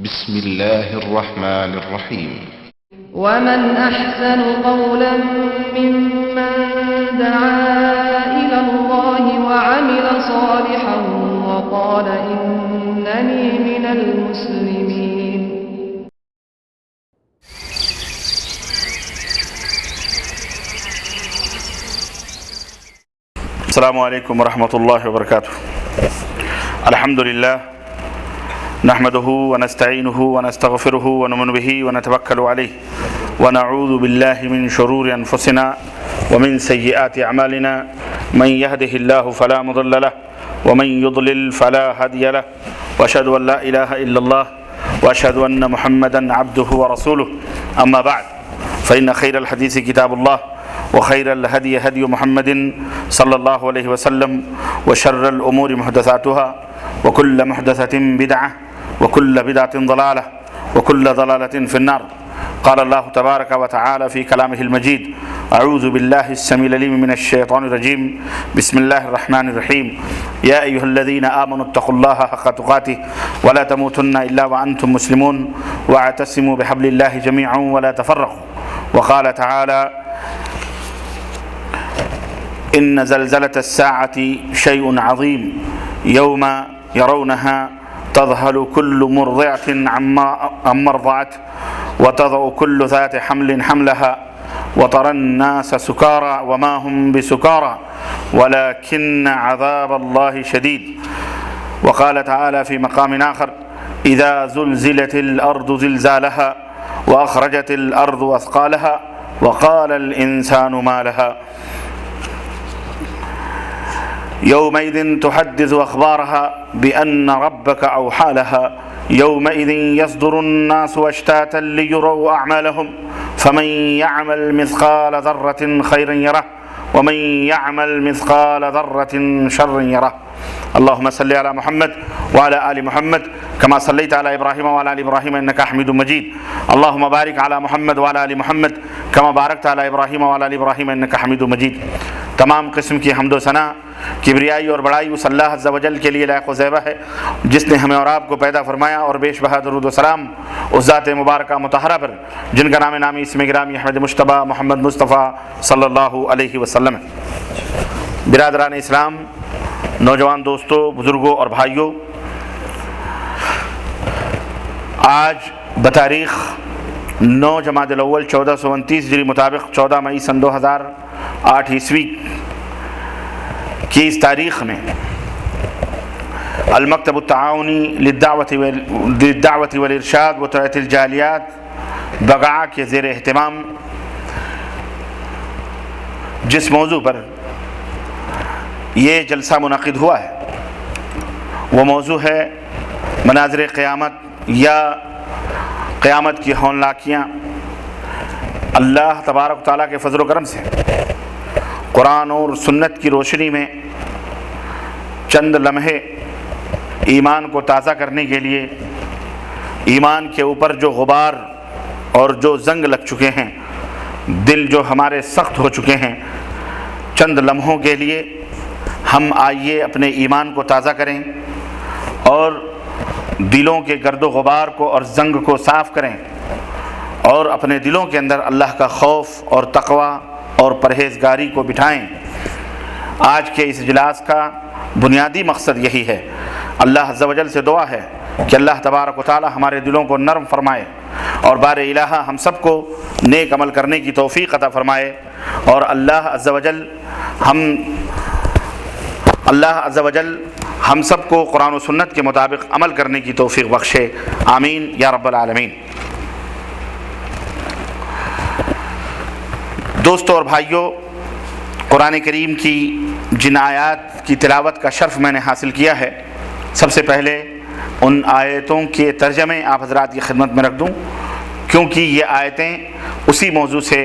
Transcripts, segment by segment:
بسم الله الرحمن الرحيم. ومن أحسن قولا ممن دعا إلى الله وعمل صالحا وقال إنني من المسلمين. السلام عليكم ورحمة الله وبركاته. الحمد لله نحمده ونستعينه ونستغفره ونؤمن به ونتوكل عليه ونعوذ بالله من شرور أنفسنا ومن سيئات أعمالنا، من يهده الله فلا مضل له ومن يضلل فلا هادي له، وأشهد أن لا إله إلا الله وأشهد أن محمدا عبده ورسوله. أما بعد، فإن خير الحديث كتاب الله وخير الهدي هدي محمد صلى الله عليه وسلم، وشر الأمور محدثاتها وكل محدثة بدعة وكل بدعة ضلالة وكل ضلالة في النار. قال الله تبارك وتعالى في كلامه المجيد: أعوذ بالله السميع العليم من الشيطان الرجيم، بسم الله الرحمن الرحيم. يا أيها الذين آمنوا اتقوا الله حق تقاته ولا تموتن إلا وأنتم مسلمون واعتصموا بحبل الله جميعا ولا تفرقوا. وقال تعالى: إن زلزلة الساعة شيء عظيم يوم يرونها تذهل كل مرضعة عما ارضعت وتضع كل ذات حمل حملها وترى الناس سكارى وما هم بسكارى ولكن عذاب الله شديد. وقال تعالى في مقام آخر: إذا زلزلت الأرض زلزالها وأخرجت الأرض أثقالها وقال الإنسان ما لها يومئذ تحدث أخبارها بأن ربك أوحى لها يومئذ يصدر الناس أشتاتا ليروا أعمالهم فمن يعمل مثقال ذرة خيرا يره ومن يعمل مثقال ذرة شرا يره. اللهم صل على محمد وعلى آل محمد كما صليت على إبراهيم وعلى آل إبراهيم إنك حميد مجيد. اللهم بارك على محمد وعلى آل محمد كما باركت على إبراهيم وعلى آل إبراهيم إنك حميد مجيد. تمام قسم کی حمد و ثنا، کبریائی اور بڑائی اس اللہ عز و جل کے لیے لائق و زیبہ ہے جس نے ہمیں اور آپ کو پیدا فرمایا، اور بیش بہا درود و سلام اس ذات مبارکہ مطہرہ پر جن کا نام نامی اسم گرامی احمد مجتبی محمد مصطفیٰ صلی اللہ علیہ وسلم ہے. برادران اسلام، نوجوان دوستوں، بزرگوں اور بھائیوں، آج بتاریخ 9 جمادی الاول 1429 ہجری مطابق 14 مئی سن 2008 عیسوی کی اس تاریخ میں المکتب التعاونی للدعوت والارشاد وتوعیة الجالیات بغعا کے زیر اہتمام جس موضوع پر یہ جلسہ منعقد ہوا ہے وہ موضوع ہے مناظر قیامت یا قیامت کی ہونلاکیاں. اللہ تبارک و تعالیٰ کے فضل و کرم سے قرآن اور سنت کی روشنی میں چند لمحے ایمان کو تازہ کرنے کے لیے، ایمان کے اوپر جو غبار اور جو زنگ لگ چکے ہیں، دل جو ہمارے سخت ہو چکے ہیں، چند لمحوں کے لیے ہم آئیے اپنے ایمان کو تازہ کریں اور دلوں کے گرد و غبار کو اور زنگ کو صاف کریں اور اپنے دلوں کے اندر اللہ کا خوف اور تقوی اور پرہیزگاری کو بٹھائیں. آج کے اس اجلاس کا بنیادی مقصد یہی ہے. اللہ عز و جل سے دعا ہے کہ اللہ تبارک و تعالی ہمارے دلوں کو نرم فرمائے اور بار الہ ہم سب کو نیک عمل کرنے کی توفیق عطا فرمائے، اور اللہ عز و جل ہم سب کو قرآن و سنت کے مطابق عمل کرنے کی توفیق بخشے. آمین یا رب العالمین. دوستوں اور بھائیوں، قرآن کریم کی جن آیات کی تلاوت کا شرف میں نے حاصل کیا ہے، سب سے پہلے ان آیتوں کے ترجمے آپ حضرات کی خدمت میں رکھ دوں، کیونکہ یہ آیتیں اسی موضوع سے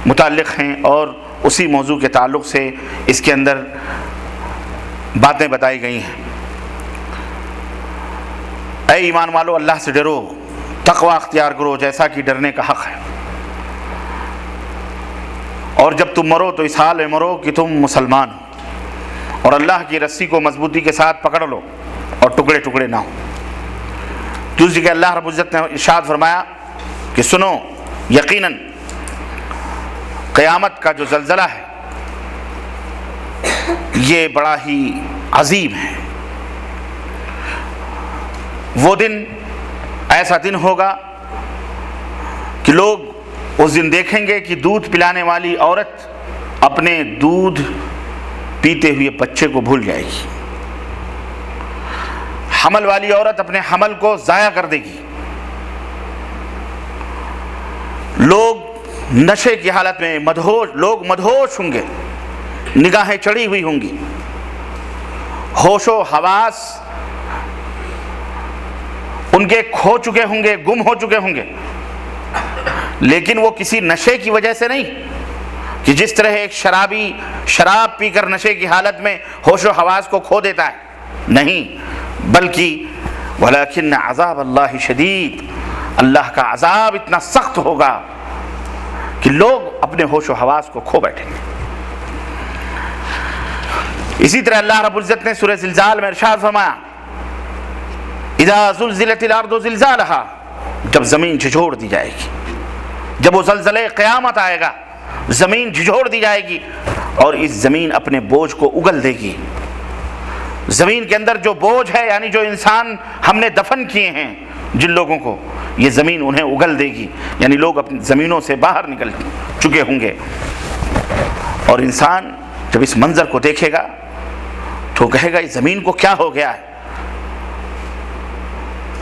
متعلق ہیں اور اسی موضوع کے تعلق سے اس کے اندر باتیں بتائی گئی ہیں. اے ایمان والو، اللہ سے ڈرو، تقوی اختیار کرو جیسا کہ ڈرنے کا حق ہے، اور جب تم مرو تو اس حال میں مرو کہ تم مسلمان ہو، اور اللہ کی رسی کو مضبوطی کے ساتھ پکڑ لو اور ٹکڑے ٹکڑے نہ ہو. دوسری کہ اللہ رب العزت نے ارشاد فرمایا کہ سنو یقیناً قیامت کا جو زلزلہ ہے یہ بڑا ہی عظیم ہے. وہ دن ایسا دن ہوگا کہ لوگ اس دن دیکھیں گے کہ دودھ پلانے والی عورت اپنے دودھ پیتے ہوئے بچے کو بھول جائے گی. حمل والی عورت اپنے حمل کو ضائع کر دے گی. لوگ نشے کی حالت میں مدہوش ہوں گے، نگاہیں چڑھی ہوئی ہوں گی، ہوش و حواس ان کے کھو چکے ہوں گے، گم ہو چکے ہوں گے. لیکن وہ کسی نشے کی وجہ سے نہیں کہ جس طرح ایک شرابی شراب پی کر نشے کی حالت میں ہوش و حواس کو کھو دیتا ہے، نہیں، بلکہ ولیکن عذاب اللہ شدید، اللہ کا عذاب اتنا سخت ہوگا کہ لوگ اپنے ہوش و حواس کو کھو بیٹھیں گے. اسی طرح اللہ رب العزت نے سورہ زلزال میں ارشاد فرمایا اذا زلزلت الارض زلزالہا، جب زمین جھجھوڑ دی جائے گی، جب وہ زلزلہ قیامت آئے گا، زمین جھجھوڑ دی جائے گی اور اس زمین اپنے بوجھ کو اگل دے گی. زمین کے اندر جو بوجھ ہے، یعنی جو انسان ہم نے دفن کیے ہیں جن لوگوں کو، یہ زمین انہیں اگل دے گی، یعنی لوگ اپنی زمینوں سے باہر نکل چکے ہوں گے. اور انسان جب اس منظر کو دیکھے گا تو کہے گا اس زمین کو کیا ہو گیا ہے.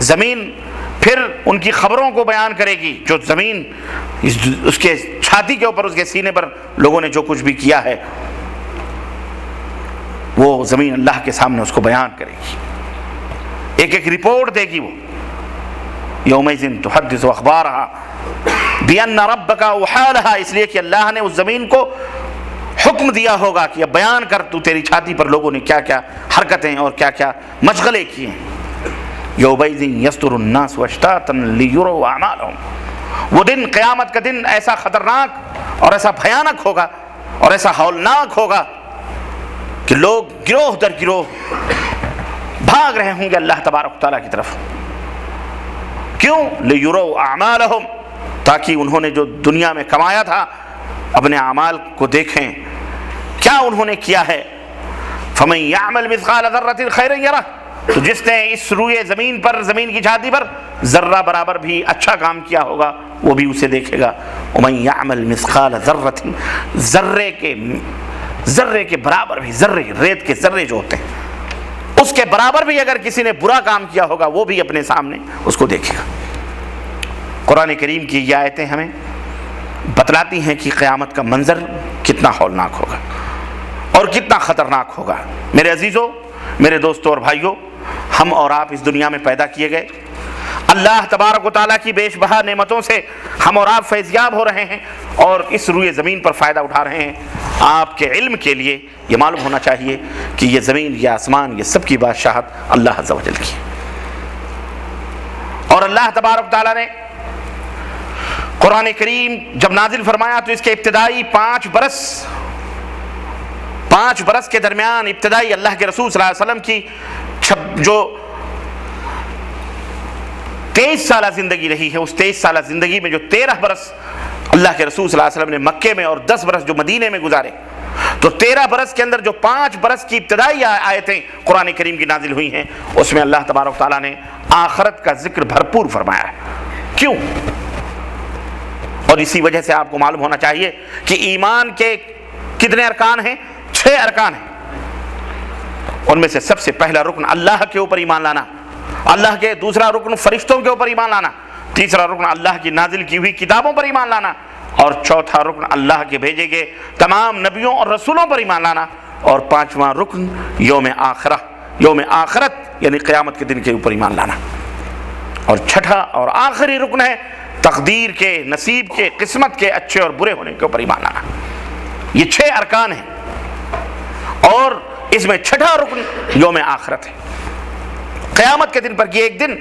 زمین پھر ان کی خبروں کو بیان کرے گی، جو زمین اس کے چھاتی کے اوپر، اس کے سینے پر لوگوں نے جو کچھ بھی کیا ہے، وہ زمین اللہ کے سامنے اس کو بیان کرے گی، ایک ایک رپورٹ دے گی. وہ یومئذ تحدث اخبارہا بان ربک اوحی لہا، اس لیے کہ اللہ نے اس زمین کو حکم دیا ہوگا کہ اب بیان کر تو تیری چھاتی پر لوگوں نے کیا کیا حرکتیں اور کیا کیا مشغلے کیے ہیں. یومئذ یصدر الناس اشتاتا لیروا اعمالهم، وہ دن، قیامت کا دن ایسا خطرناک اور ایسا بھیانک ہوگا اور ایسا ہولناک ہوگا کہ لوگ گروہ در گروہ بھاگ رہے ہوں گے اللہ تبارک و تعالیٰ کی طرف. کیوں؟ لیروا اعمالهم، تاکہ انہوں نے جو دنیا میں کمایا تھا اپنے اعمال کو دیکھیں کیا انہوں نے کیا ہے. فمن یعمل مثقال ذرۃ خیرا یرہ، تو جس نے اس روئے زمین پر، زمین کی چھاتی پر ذرہ برابر بھی اچھا کام کیا ہوگا وہ بھی اسے دیکھے گا. ومن یعمل مثقال ذرۃ، ذرے کے برابر بھی، ذرے، ریت کے ذرے جو ہوتے ہیں اس کے برابر بھی اگر کسی نے برا کام کیا ہوگا وہ بھی اپنے سامنے اس کو دیکھے گا. قرآن کریم کی یہ آیتیں ہمیں بتلاتی ہیں کہ قیامت کا منظر کتنا ہولناک ہوگا اور کتنا خطرناک ہوگا. میرے عزیزوں، میرے دوستوں اور بھائیوں، ہم اور آپ اس دنیا میں پیدا کیے گئے، اللہ تبارک و تعالیٰ کی بیش بہا نعمتوں سے ہم اور آپ فیضیاب ہو رہے ہیں اور اس روئے زمین پر فائدہ اٹھا رہے ہیں. آپ کے علم کے لیے یہ معلوم ہونا چاہیے کہ یہ زمین، یہ آسمان، یہ سب کی بادشاہت اللہ عز و جل کی. اور اللہ تبارک و تعالیٰ نے قرآن کریم جب نازل فرمایا تو اس کے ابتدائی 5 برس کے درمیان ابتدائی اللہ کے رسول صلی اللہ علیہ وسلم کی جو 23 سالہ زندگی رہی ہے، اس 23 سالہ زندگی میں جو 13 برس اللہ کے رسول صلی اللہ علیہ وسلم نے مکے میں اور 10 برس جو مدینے میں گزارے، تو 13 برس کے اندر جو 5 برس کی ابتدائی آیتیں قرآن کریم کی نازل ہوئی ہیں اس میں اللہ تبارک تعالیٰ نے آخرت کا ذکر بھرپور فرمایا ہے. کیوں؟ اور اسی وجہ سے آپ کو معلوم ہونا چاہیے کہ ایمان کے کتنے ارکان ہیں؟ 6 ارکان ہیں. ان میں سے سب سے پہلا رکن اللہ کے اوپر ایمان لانا، اللہ کے، دوسرا رکن فرشتوں کے اوپر ایمان لانا، تیسرا رکن اللہ کی نازل کی ہوئی کتابوں پر ایمان لانا، اور چوتھا رکن اللہ کے بھیجے گئے تمام نبیوں اور رسولوں پر ایمان لانا، اور 5واں رکن یوم آخرت یعنی قیامت کے دن کے اوپر ایمان لانا، اور چھٹا اور آخری رکن ہے تقدیر کے، نصیب کے، قسمت کے اچھے اور برے ہونے کے اوپر ایمان لانا. یہ 6 ارکان ہیں اور اس میں چھٹا رکن یوم آخرت ہے. قیامت کے دن پر یہ ایک دن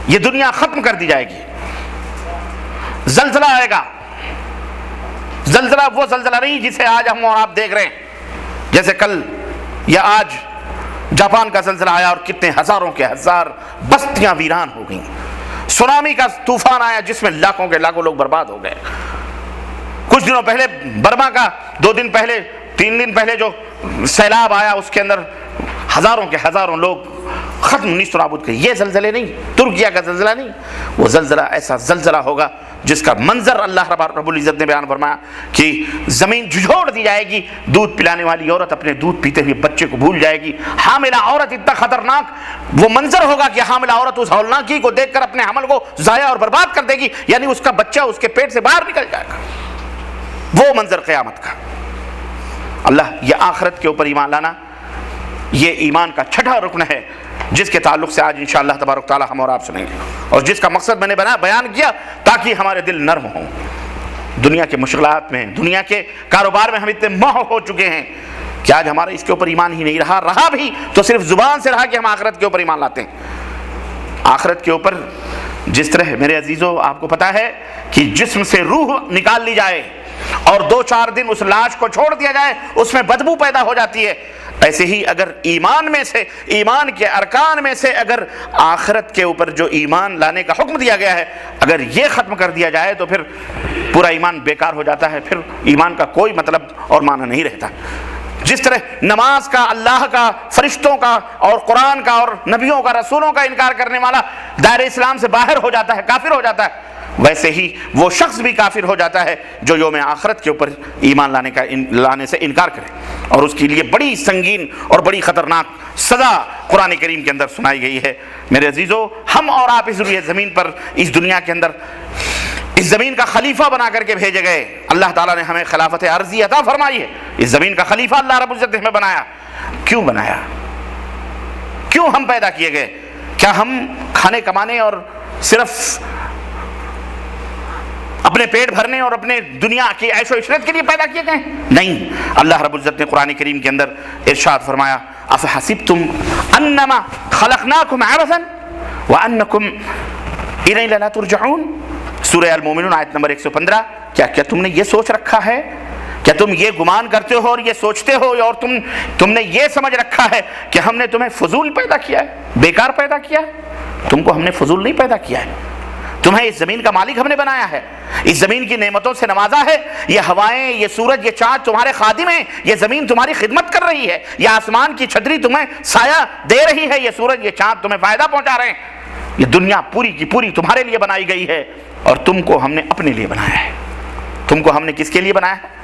یہ دنیا ختم کر دی جائے گی، زلزلہ آئے گا. زلزلہ وہ زلزلہ نہیں جسے آج ہم اور آپ دیکھ رہے ہیں، جیسے کل یا آج جاپان کا زلزلہ آیا اور کتنے ہزاروں کے ہزار بستیاں ویران ہو گئیں. سونامی کا طوفان آیا جس میں لاکھوں کے لاکھوں لوگ برباد ہو گئے. کچھ دنوں پہلے برما کا 2 دن پہلے 3 دن پہلے جو سیلاب آیا اس کے اندر ہزاروں کے ہزاروں لوگ ختم نیست و نابود کر. یہ زلزلے نہیں، ترکیہ کا زلزلہ نہیں، وہ زلزلہ ایسا زلزلہ ہوگا جس کا منظر اللہ رب العزت نے بیان فرمایا کہ زمین جھجھوڑ دی جائے گی. دودھ پلانے والی عورت اپنے دودھ پیتے ہوئے بچے کو بھول جائے گی. حاملہ عورت اتنا خطرناک وہ منظر ہوگا کہ حاملہ عورت اس ہولناکی کو دیکھ کر اپنے حمل کو ضائع اور برباد کر دے گی، یعنی اس کا بچہ اس کے پیٹ سے باہر نکل جائے گا. وہ منظر قیامت کا. اللہ، یہ آخرت کے اوپر ایمان لانا یہ ایمان کا چھٹا رکن ہے جس کے تعلق سے آج انشاءاللہ تبارک تعالی ہم اور آپ سنیں گے، اور جس کا مقصد میں نے بیان کیا تاکہ ہمارے دل نرم ہوں. دنیا کے مشغلات میں، دنیا کے کاروبار میں ہم اتنے ماہ ہو چکے ہیں کہ آج ہمارا اس کے اوپر ایمان ہی نہیں رہا بھی تو صرف زبان سے رہا کہ ہم آخرت کے اوپر ایمان لاتے ہیں. آخرت کے اوپر جس طرح میرے عزیزو آپ کو پتا ہے کہ جسم سے روح نکال لی جائے اور 2-4 دن اس لاش کو چھوڑ دیا جائے اس میں بدبو پیدا ہو جاتی ہے، ایسے ہی اگر ایمان میں سے، ایمان کے ارکان میں سے اگر آخرت کے اوپر جو ایمان لانے کا حکم دیا گیا ہے اگر یہ ختم کر دیا جائے تو پھر پورا ایمان بیکار ہو جاتا ہے، پھر ایمان کا کوئی مطلب اور معنی نہیں رہتا. جس طرح نماز کا، اللہ کا، فرشتوں کا اور قرآن کا اور نبیوں کا، رسولوں کا انکار کرنے والا دائرہ اسلام سے باہر ہو جاتا ہے، کافر ہو جاتا ہے، ویسے ہی وہ شخص بھی کافر ہو جاتا ہے جو یوم آخرت کے اوپر ایمان لانے سے انکار کرے. اور اس کے لیے بڑی سنگین اور بڑی خطرناک سزا قرآن کریم کے اندر سنائی گئی ہے. میرے عزیزو، ہم اور آپ اس روئے زمین پر، اس دنیا کے اندر اس زمین کا خلیفہ بنا کر کے بھیجے گئے. اللہ تعالیٰ نے ہمیں خلافت عرضی عطا فرمائی ہے. اس زمین کا خلیفہ اللہ رب العزت نے ہمیں بنایا. کیوں بنایا؟ کیوں ہم پیدا کیے گئے؟ کیا ہم کھانے کمانے اور صرف اپنے پیٹ بھرنے اور اپنے دنیا کی عیش و عشرت کے لیے پیدا کیے گئے؟ نہیں. اللہ رب العزت نے قرآن کریم کے اندر ارشاد فرمایا، افحسبتم انما خلقناکم عبثا وانکم الینا لا ترجعون. سورہ المومنون آیت نمبر 115. کیا تم نے یہ سوچ رکھا ہے، کیا تم یہ گمان کرتے ہو اور یہ سوچتے ہو اور تم نے یہ سمجھ رکھا ہے کہ ہم نے تمہیں فضول پیدا کیا ہے، بیکار پیدا کیا ہے؟ تم کو ہم نے فضول نہیں پیدا کیا ہے. تمہیں اس زمین کا مالک ہم نے بنایا ہے، اس زمین کی نعمتوں سے نوازا ہے. یہ ہوائیں، یہ سورج، یہ چاند تمہارے خادم ہیں. یہ زمین تمہاری خدمت کر رہی ہے. یہ آسمان کی چھتری تمہیں سایہ دے رہی ہے. یہ سورج، یہ چاند تمہیں فائدہ پہنچا رہے ہیں. یہ دنیا پوری کی پوری تمہارے لیے بنائی گئی ہے اور تم کو ہم نے اپنے لیے بنایا ہے. تم کو ہم نے کس کے لیے بنایا ہے؟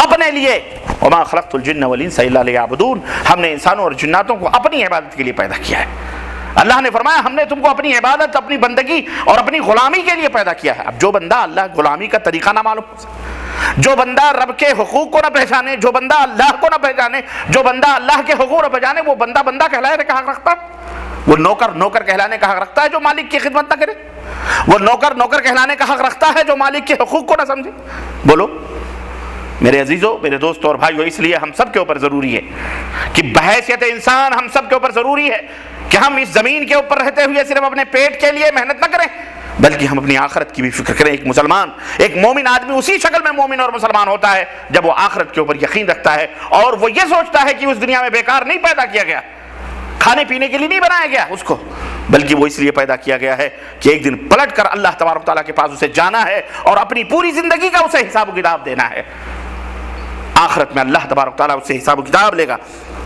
اپنے لیے. وما خلقت الجن والانس الا لیعبدون. ہم نے انسانوں اور جناتوں کو اپنی عبادت کے لیے پیدا کیا ہے. اللہ نے فرمایا ہم نے تم کو اپنی عبادت، اپنی بندگی اور اپنی غلامی کے لیے پیدا کیا ہے. اب جو بندہ اللہ غلامی کا طریقہ نہ معلوم ہو، جو بندہ رب کے حقوق کو نہ پہچانے، جو بندہ اللہ کو نہ پہچانے، جو بندہ اللہ کے حقوق نہ پہچانے، وہ بندہ بندہ کہلانے کا حق رکھتا ہے؟ وہ نوکر کہلانے کا حق رکھتا ہے جو مالک کی خدمت نہ کرے؟ وہ نوکر کہلانے کا حق رکھتا ہے جو مالک کے حقوق کو نہ سمجھے؟ بولو میرے عزیزو، میرے دوستو اور بھائیو، اس لیے ہم سب کے اوپر ضروری ہے کہ بحیثیت انسان ہم سب کے اوپر ضروری ہے کہ ہم اس زمین کے اوپر رہتے ہوئے صرف اپنے پیٹ کے لیے محنت نہ کریں بلکہ ہم اپنی آخرت کی بھی فکر کریں. ایک مسلمان، ایک مومن آدمی اسی شکل میں مومن اور مسلمان ہوتا ہے جب وہ آخرت کے اوپر یقین رکھتا ہے اور وہ یہ سوچتا ہے کہ اس دنیا میں بیکار نہیں پیدا کیا گیا، کھانے پینے کے لیے نہیں بنایا گیا اس کو، بلکہ وہ اس لیے پیدا کیا گیا ہے کہ ایک دن پلٹ کر اللہ تبارک تعالیٰ کے پاس اسے جانا ہے اور اپنی پوری زندگی کا اسے حساب و کتاب دینا ہے. آخرت میں اللہ تبارک تعالیٰ اس سے حساب و کتاب لے گا.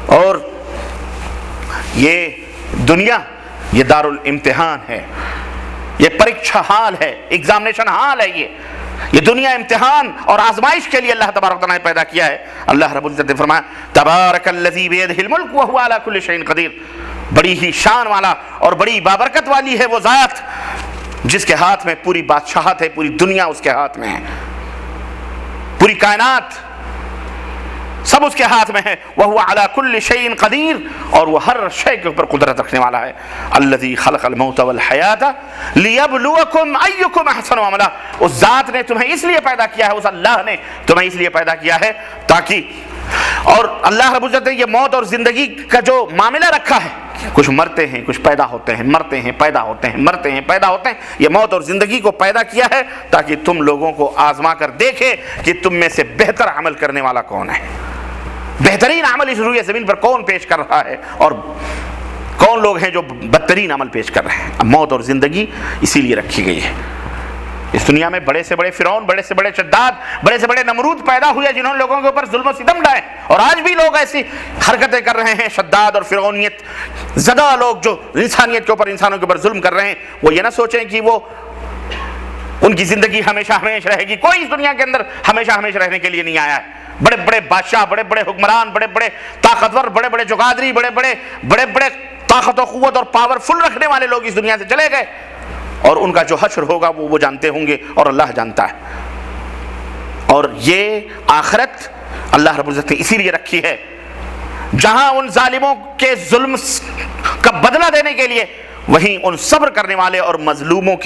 اور یہ دنیا یہ دار الامتحان ہے، یہ پریکشا حال ہے، ایگزامینیشن حال ہے. یہ دنیا امتحان اور آزمائش کے لیے اللہ تبارک تعالیٰ نے پیدا کیا ہے. اللہ رب العزت نے فرمایا تبارک الذی بیدہ الملک وہو علی کل شیء قدیر. بڑی ہی شان والا اور بڑی بابرکت والی ہے وہ ذات جس کے ہاتھ میں پوری بادشاہت ہے، پوری دنیا اس کے ہاتھ میں ہے، پوری کائنات سب اس کے ہاتھ میں ہے. وہو علی کل شیء قدیر، اور وہ ہر شے کے اوپر قدرت رکھنے والا ہے. الذی خلق الموت والحیات لیبلوکم ایکم احسن عملا. اس ذات نے تمہیں اس لیے پیدا کیا ہے، اس اللہ نے تمہیں اس لیے پیدا کیا ہے تاکہ، اور اللہ رب العزت نے یہ موت اور زندگی کا جو معاملہ رکھا ہے، کچھ مرتے ہیں، کچھ پیدا ہوتے ہیں، مرتے ہیں، پیدا ہوتے ہیں، مرتے ہیں، پیدا ہوتے ہیں. یہ موت اور زندگی کو پیدا کیا ہے تاکہ تم لوگوں کو آزما کر دیکھے کہ تم میں سے بہتر عمل کرنے والا کون ہے، بہترین عمل اس روئے زمین پر کون پیش کر رہا ہے اور کون لوگ ہیں جو بدترین عمل پیش کر رہے ہیں. اب موت اور زندگی اسی لیے رکھی گئی ہے. اس دنیا میں بڑے سے بڑے فرعون، بڑے سے بڑے شداد، بڑے سے بڑے نمرود پیدا ہوئے جنہوں نے لوگوں کے اوپر ظلم و ستم ڈھائے، اور آج بھی لوگ ایسی حرکتیں کر رہے ہیں. شداد اور فرعونیت زدہ لوگ جو انسانیت کے اوپر، انسانوں کے اوپر ظلم کر رہے ہیں، وہ یہ نہ سوچیں کہ وہ ان کی زندگی ہمیشہ ہمیشہ رہے گی. کوئی اس دنیا کے اندر ہمیشہ ہمیشہ رہنے کے لیے نہیں آیا ہے. بڑے بڑے بادشاہ، بڑے بڑے حکمران، بڑے بڑے طاقتور، بڑے بڑے جگادری، بڑے بڑے طاقت و قوت اور پاورفل رکھنے والے لوگ اس دنیا سے چلے گئے، اور ان کا جو حشر ہوگا وہ جانتے ہوں گے، اور اللہ جانتا ہے. اور یہ آخرت اللہ رب العزت نے اسی لیے رکھی ہے جہاں ان ظالموں کے ظلم کا بدلہ دینے کے لیے، وہیں ان صبر کرنے والے اور مظلوموں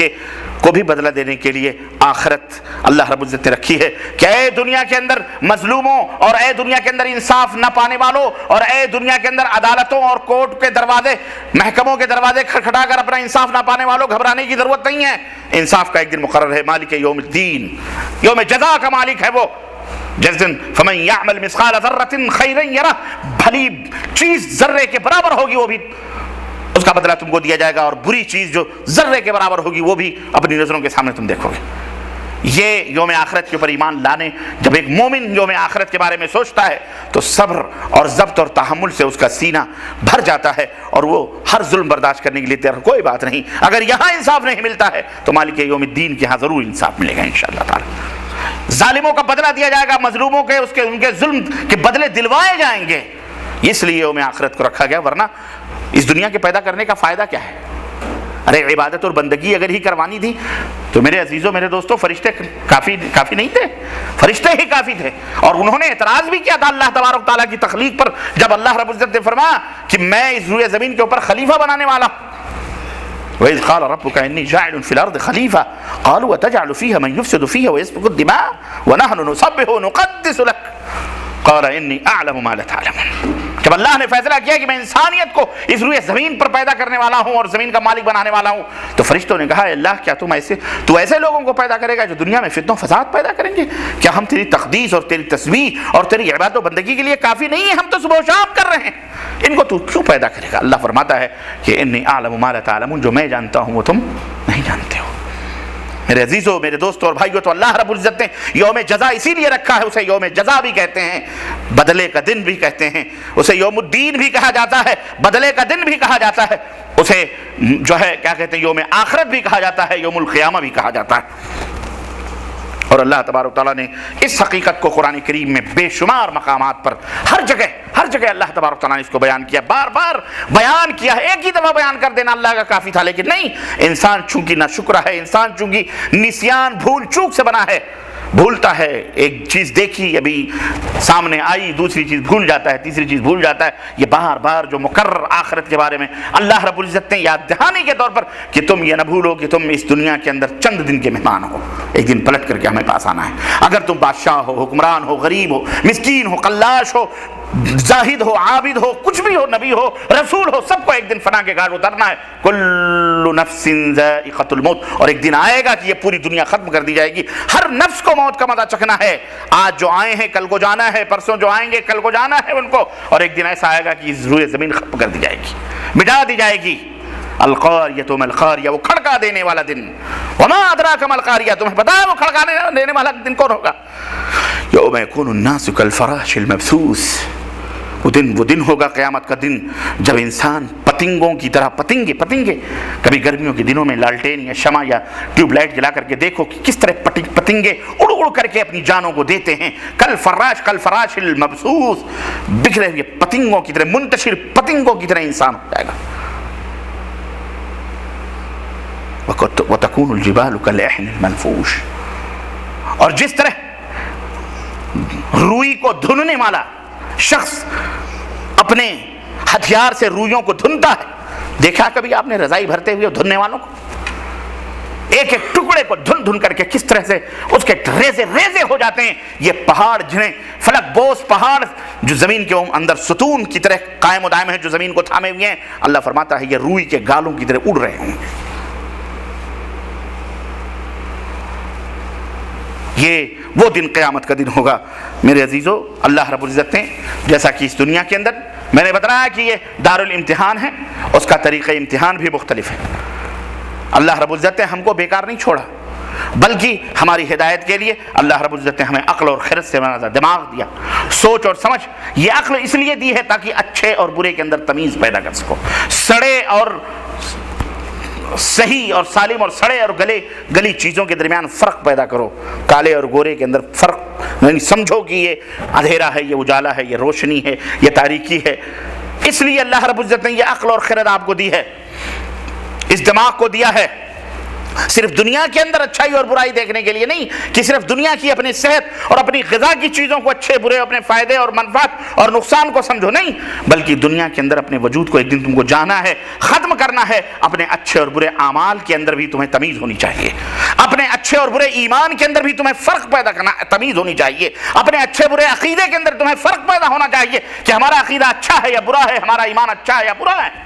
کو بھی بدلہ دینے کے لیے آخرت اللہ رب العزت نے رکھی ہے. کہ اے دنیا کے اندر مظلوموں، اور اے دنیا کے اندر انصاف نہ پانے والوں، اور اے دنیا کے اندر عدالتوں اور کورٹ کے دروازے، محکموں کے دروازے کھٹکھٹا کر اپنا انصاف نہ پانے والوں، گھبرانے کی ضرورت نہیں ہے. انصاف کا ایک دن مقرر ہے، مالک یوم الدین، یوم جزا کا مالک ہے وہ، جس دن فمن یعمل مثقال ذرۃ خیرا یرہ، بھلی چیز ذرے کے برابر ہوگی وہ بھی اس کا بدلہ تم کو دیا جائے گا، اور بری چیز جو ذرے کے برابر ہوگی وہ بھی اپنی نظروں کے سامنے تم دیکھو گے. یہ یوم آخرت کے اوپر ایمان لانے، جب ایک مومن یوم آخرت کے بارے میں سوچتا ہے تو صبر اور ضبط اور تحمل سے اس کا سینہ بھر جاتا ہے، اور وہ ہر ظلم برداشت کرنے کے لیے تیار. کوئی بات نہیں، اگر یہاں انصاف نہیں ملتا ہے تو مالک یوم الدین کے ہاں ضرور انصاف ملے گا انشاءاللہ تعالی. ظالموں کا بدلہ دیا جائے گا، مظلوموں کے ان کے ظلم کے بدلے دلوائے جائیں گے. اس لیے یوم آخرت کو رکھا گیا، ورنہ اس دنیا کے پیدا کرنے کا فائدہ کیا ہے؟ ارے عبادت اور بندگی اگر ہی کروانی تھی تو میرے عزیزوں، میرے دوستوں، فرشتے کافی نہیں تھے؟ فرشتے ہی کافی تھے. اور انہوں نے اعتراض بھی کیا تھا اللہ تبارک تعالیٰ کی تخلیق پر، جب اللہ رب العزت نے فرمایا کہ میں اس روئے زمین کے اوپر خلیفہ بنانے والا ہوں. وَإِذْ قَالَ رَبُّكَ إِنِّي جَاعِلٌ فِي الْأَرْضِ خَلِيفَةً قَالُوا وَتَجْعَلُ فِيهَا مَن يُفْسِدُ فِيهَا وَيَسْفِكُ الدِّمَاءَ وَنَحْنُ نُسَبِّحُ وَنُقَدِّسُ لَكَ قَالَ إِنِّي أَعْلَمُ مَا لَا تَعْلَمُونَ. جب اللہ نے فیصلہ کیا کہ میں انسانیت کو اس روئے زمین پر پیدا کرنے والا ہوں اور زمین کا مالک بنانے والا ہوں، تو فرشتوں نے کہا اے اللہ، کیا تو ایسے لوگوں کو پیدا کرے گا جو دنیا میں فتنہ و فساد پیدا کریں گے؟ کیا ہم تیری تقدیس اور تیری تسبیح اور تیری عبادت و بندگی کے لیے کافی نہیں ہیں؟ ہم تو صبح و شام کر رہے ہیں، ان کو تو کیوں پیدا کرے گا؟ اللہ فرماتا ہے کہ انی اعلم ما لا تعلمون، جو میں جانتا ہوں وہ تم نہیں جانتے ہو. میرے عزیزوں، میرے دوستوں اور بھائیوں، تو اللہ رب العزت نے یوم جزا اسی لیے رکھا ہے. اسے یوم جزا بھی کہتے ہیں، بدلے کا دن بھی کہتے ہیں، اسے یوم الدین بھی کہا جاتا ہے، بدلے کا دن بھی کہا جاتا ہے، اسے جو ہے کیا کہتے ہیں یوم آخرت بھی کہا جاتا ہے، یوم القیامہ بھی کہا جاتا ہے. اور اللہ تبارک تعالیٰ نے اس حقیقت کو قرآن کریم میں بے شمار مقامات پر ہر جگہ اللہ تبارک تعالیٰ نے اس کو بیان کیا، بار بار بیان کیا ہے. ایک ہی دفعہ بیان کر دینا اللہ کا کافی تھا، لیکن نہیں، انسان چونکہ ناشکرا ہے، انسان چونکہ نسیان بھول چوک سے بنا ہے، بھولتا ہے. ایک چیز دیکھی، ابھی سامنے آئی، دوسری چیز بھول جاتا ہے، تیسری چیز بھول جاتا ہے. یہ بار بار جو مقرر آخرت کے بارے میں اللہ رب العزت نے یاد دہانی کے طور پر کہ تم یہ نہ بھولو کہ تم اس دنیا کے اندر چند دن کے مہمان ہو، ایک دن پلٹ کر کے ہمیں پاس آنا ہے. اگر تم بادشاہ ہو، حکمران ہو، غریب ہو، مسکین ہو، قلاش ہو، زاہد ہو، عابد ہو، کچھ بھی ہو، نبی ہو، رسول ہو، سب کو ایک دن فنا کے گھاٹ اترنا ہے. کل نفس ذائقۃ الموت. اور ایک دن آئے گا کہ یہ پوری دنیا ختم کر دی جائے گی، ہر نفس کو موت کا مزہ چکھنا ہے. آج جو آئے ہیں کل کو جانا ہے، پرسوں جو آئیں گے کل کو جانا ہے ان کو. اور ایک دن ایسا آئے گا کہ اس روئے زمین ختم کر دی جائے گی، مٹا دی جائے گی. القاریۃ ما القاریہ، وہ کھڑکا دینے والا دن. وما ادراک ما القاریہ، تمہیں پتہ ہے وہ کھڑکا دینے والا دن کون ہوگا؟ یوم یکون الناس کالفراش المبثوث. وہ دن ہوگا قیامت کا دن جب انسان پتنگوں کی طرح، پتنگے کبھی گرمیوں کے دنوں میں لالٹین یا شمع یا ٹیوب لائٹ جلا کر کے دیکھو کہ کس طرح پتنگے اڑ کر کے اپنی جانوں کو دیتے ہیں. کل فراش المبثوث، بکھرے ہوئے پتنگوں کی طرح، منتشر پتنگوں کی طرح انسان ہو جائے گا. وَتَكُونُ الْجِبَالُ كَالْعِهْنِ الْمَنْفُوشِ. اور جس طرح روئی کو دھننے والا شخص اپنے ہتھیار سے روئیوں کو دھنتا ہے، دیکھا کبھی آپ نے رضائی بھرتے ہوئے دھننے والوں کو؟ ایک ایک ٹکڑے کو دھن کر کے کس طرح سے اس کے ریزے ہو جاتے ہیں. یہ پہاڑ جنہیں فلک بوس پہاڑ جو زمین کے اندر ستون کی طرح قائم و دائم ہیں، جو زمین کو تھامے ہوئے ہیں، اللہ فرماتا ہے یہ روئی کے گالوں کی طرح اڑ رہے ہوں گے. یہ وہ دن قیامت کا دن ہوگا. میرے عزیزو، اللہ رب العزت نے جیسا کہ اس دنیا کے اندر میں نے بتایا کہ یہ دارالامتحان ہے، اس کا طریقہ امتحان بھی مختلف ہے۔ اللہ رب العزت نے ہم کو بیکار نہیں چھوڑا، بلکہ ہماری ہدایت کے لیے اللہ رب العزت نے ہمیں عقل اور خرد سے نوازا، دماغ دیا، سوچ اور سمجھ۔ یہ عقل اس لیے دی ہے تاکہ اچھے اور برے کے اندر تمیز پیدا کر سکو، سڑے اور صحیح اور سالم اور سڑے اور گلی چیزوں کے درمیان فرق پیدا کرو، کالے اور گورے کے اندر فرق، یعنی سمجھو کہ یہ اندھیرا ہے، یہ اجالا ہے، یہ روشنی ہے، یہ تاریکی ہے۔ اس لیے اللہ رب العزت نے یہ عقل اور خرد آپ کو دی ہے، اس دماغ کو دیا ہے، صرف دنیا کے اندر اچھائی اور برائی دیکھنے کے لیے نہیں کہ صرف دنیا کی اپنی صحت اور اپنی غذا کی چیزوں کو، اچھے برے، اپنے فائدے اور منفعت اور نقصان کو سمجھو، نہیں، بلکہ دنیا کے اندر اپنے وجود کو ایک دن تم کو جانا ہے، ختم کرنا ہے۔ اپنے اچھے اور برے اعمال کے اندر بھی تمہیں تمیز ہونی چاہیے، اپنے اچھے اور برے ایمان کے اندر بھی تمہیں فرق پیدا کرنا، تمیز ہونی چاہیے، اپنے اچھے برے عقیدے کے اندر تمہیں فرق پیدا ہونا چاہیے کہ ہمارا عقیدہ اچھا ہے یا برا ہے، ہمارا ایمان اچھا ہے یا برا ہے۔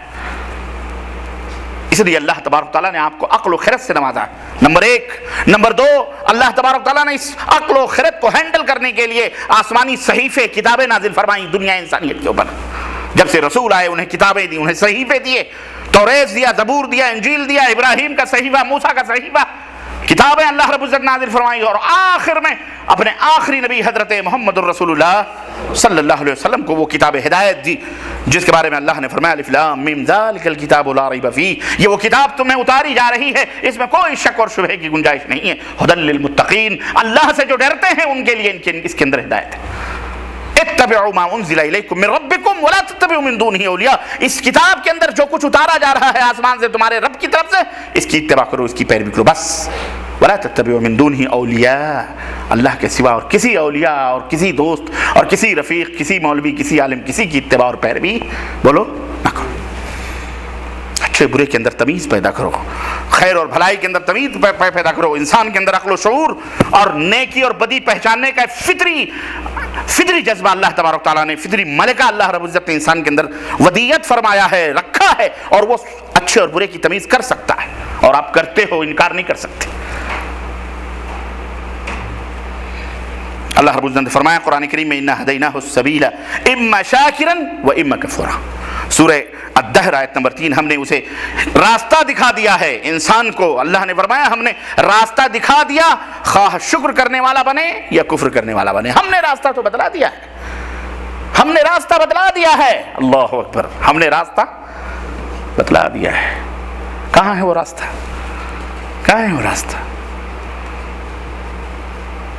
اس لیے اللہ تبارک تعالیٰ نے آپ کو عقل و خرد سے نوازا، نمبر 1۔ نمبر 2، اللہ تبارک تعالیٰ نے اس عقل و خرد کو ہینڈل کرنے کے لیے آسمانی صحیفے، کتابیں نازل فرمائیں دنیا انسانیت کے اوپر۔ جب سے رسول آئے انہیں کتابیں دی، انہیں صحیفے دیے، توریت دیا، زبور دیا، انجیل دیا، ابراہیم کا صحیفہ، موسیٰ کا صحیفہ، کتابیں اللہ رب العزت نازل فرمائی، اور آخر میں اپنے آخری نبی حضرت محمد الرسول اللہ صلی اللہ علیہ وسلم کو وہ کتاب ہدایت دی، جس کے بارے میں اللہ نے فرمایا الف لام میم ذالک الکتاب لا ریب فیہ، یہ وہ کتاب تمہیں اتاری جا رہی ہے، اس میں کوئی شک اور شبہ کی گنجائش نہیں ہے، ھدی للمتقین، اللہ سے جو ڈرتے ہیں ان کے لیے اس کے اندر ہدایت ہے۔ اتبعوا ما انزل الیکم من ربکم ولا تتبعوا من دونہ اولیاء، اس کتاب کے اندر جو کچھ اتارا جا رہا ہے آسمان سے تمہارے رب کی طرف سے، اس کی اتباع کرو، اس کی پیروی کرو بس۔ ولا تتبعوا من دونہ اولیاء، اللہ کے سوا اور کسی اولیاء اور کسی دوست اور کسی رفیق، کسی مولوی، کسی عالم، کسی کی اتباع اور پیروی بولو نہ کرو۔ اچھے برے کے اندر تمیز پیدا کرو، خیر اور بھلائی کے اندر تمیز پیدا کرو، انسان کے اندر عقل و شعور اور نیکی اور بدی پہچاننے کا فطری جذبہ اللہ تبارک تعالیٰ نے، فطری ملکہ اللہ رب العزت نے انسان کے اندر ودیت فرمایا ہے، رکھا ہے، اور وہ اچھے اور برے کی تمیز کر سکتا ہے، اور آپ کرتے ہو، انکار نہیں کر سکتے۔ اللہ رب العزت نے فرمایا قرآن کریم میں انا ہدیناہ السبیل اما شاکرا و اما کفورا، سورہ الدہر آیت نمبر 3، ہم نے اسے راستہ دکھا دیا ہے انسان کو، اللہ نے فرمایا ہم نے راستہ دکھا دیا، خواہ شکر کرنے والا بنے یا کفر کرنے والا بنے، ہم نے راستہ تو بتلا دیا ہے، ہم نے راستہ بتلا دیا ہے، اللہ اکبر، ہم نے راستہ بتلا دیا ہے۔ کہاں ہے وہ راستہ؟ کہاں ہے وہ راستہ؟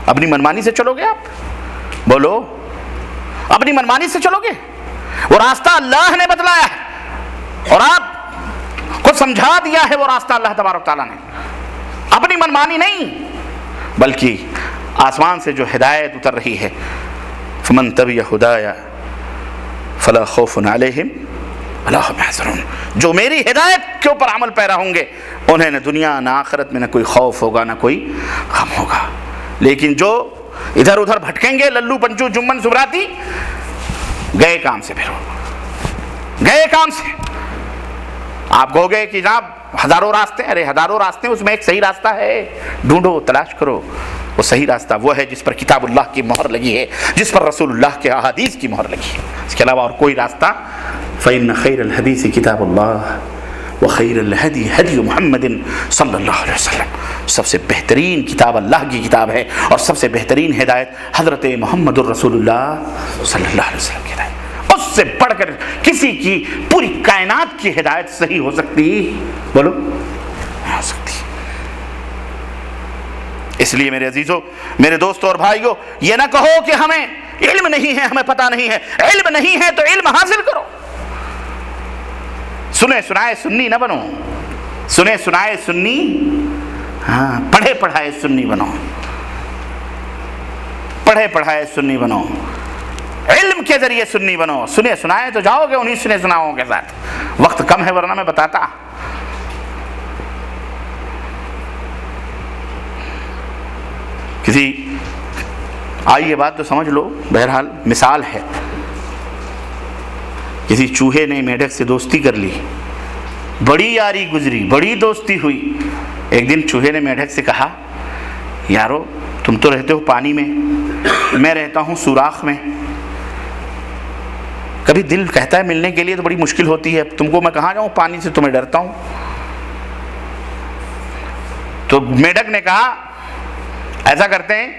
اپنی منمانی سے چلو گے آپ؟ بولو، اپنی منمانی سے چلو گے؟ وہ راستہ اللہ نے بتلایا ہے اور آپ کو سمجھا دیا ہے، وہ راستہ اللہ تبارک تعالیٰ نے، اپنی منمانی نہیں، بلکہ آسمان سے جو ہدایت اتر رہی ہے، فمن تبع ہدایا فلا خوف علیہم ولا هم يحزنون، جو میری ہدایت کے اوپر عمل پیرا ہوں گے انہیں نہ دنیا نہ آخرت میں نہ کوئی خوف ہوگا نہ کوئی غم ہوگا۔ لیکن جو ادھر ادھر بھٹکیں گے، للو پنچو جمن سبراتی، گئے کام سے، پھر گئے کام سے۔ آپ کہو گے کہ جناب ہزاروں راستے، ارے ہزاروں راستے، اس میں ایک صحیح راستہ ہے، ڈھونڈو، تلاش کرو۔ وہ صحیح راستہ وہ ہے جس پر کتاب اللہ کی مہر لگی ہے، جس پر رسول اللہ کے احادیث کی مہر لگی ہے، اس کے علاوہ اور کوئی راستہ۔ فإن خير الحديث كتاب الله وخير الهدي هدي محمد صلی اللہ علیہ وسلم، سب سے بہترین کتاب اللہ کی کتاب ہے، اور سب سے بہترین ہدایت حضرت محمد الرسول اللہ صلی اللہ علیہ وسلم کی ہدایت۔ اس سے بڑھ کر کسی کی پوری کائنات کی ہدایت صحیح ہو سکتی؟ بولو، نہیں ہو سکتی۔ اس لیے میرے عزیزو، میرے دوستو اور بھائیو، یہ نہ کہو کہ ہمیں علم نہیں ہے، ہمیں پتہ نہیں ہے۔ علم نہیں ہے تو علم حاصل کرو، سنے سنائے سنی نہ بنو، سنے سنائے سنی، ہاں، پڑھے پڑھائے سنی بنو، پڑھے پڑھائے سنی بنو، علم کے ذریعے سنی بنو۔ سنے سنائے تو جاؤ گے انہیں سنے سناؤں کے ساتھ، وقت کم ہے ورنہ میں بتاتا۔ کسی آئیے بات تو سمجھ لو، بہرحال مثال ہے، کسی چوہے نے میڈک سے دوستی کر لی، بڑی یاری گزری، بڑی دوستی ہوئی۔ ایک دن چوہے نے میڈک سے کہا، یارو تم تو رہتے ہو پانی میں، میں رہتا ہوں سوراخ میں، کبھی دل کہتا ہے ملنے کے لیے تو بڑی مشکل ہوتی ہے، تم کو میں کہاں جاؤں، پانی سے تمہیں ڈرتا ہوں۔ تو میڈک نے کہا ایسا کرتے ہیں،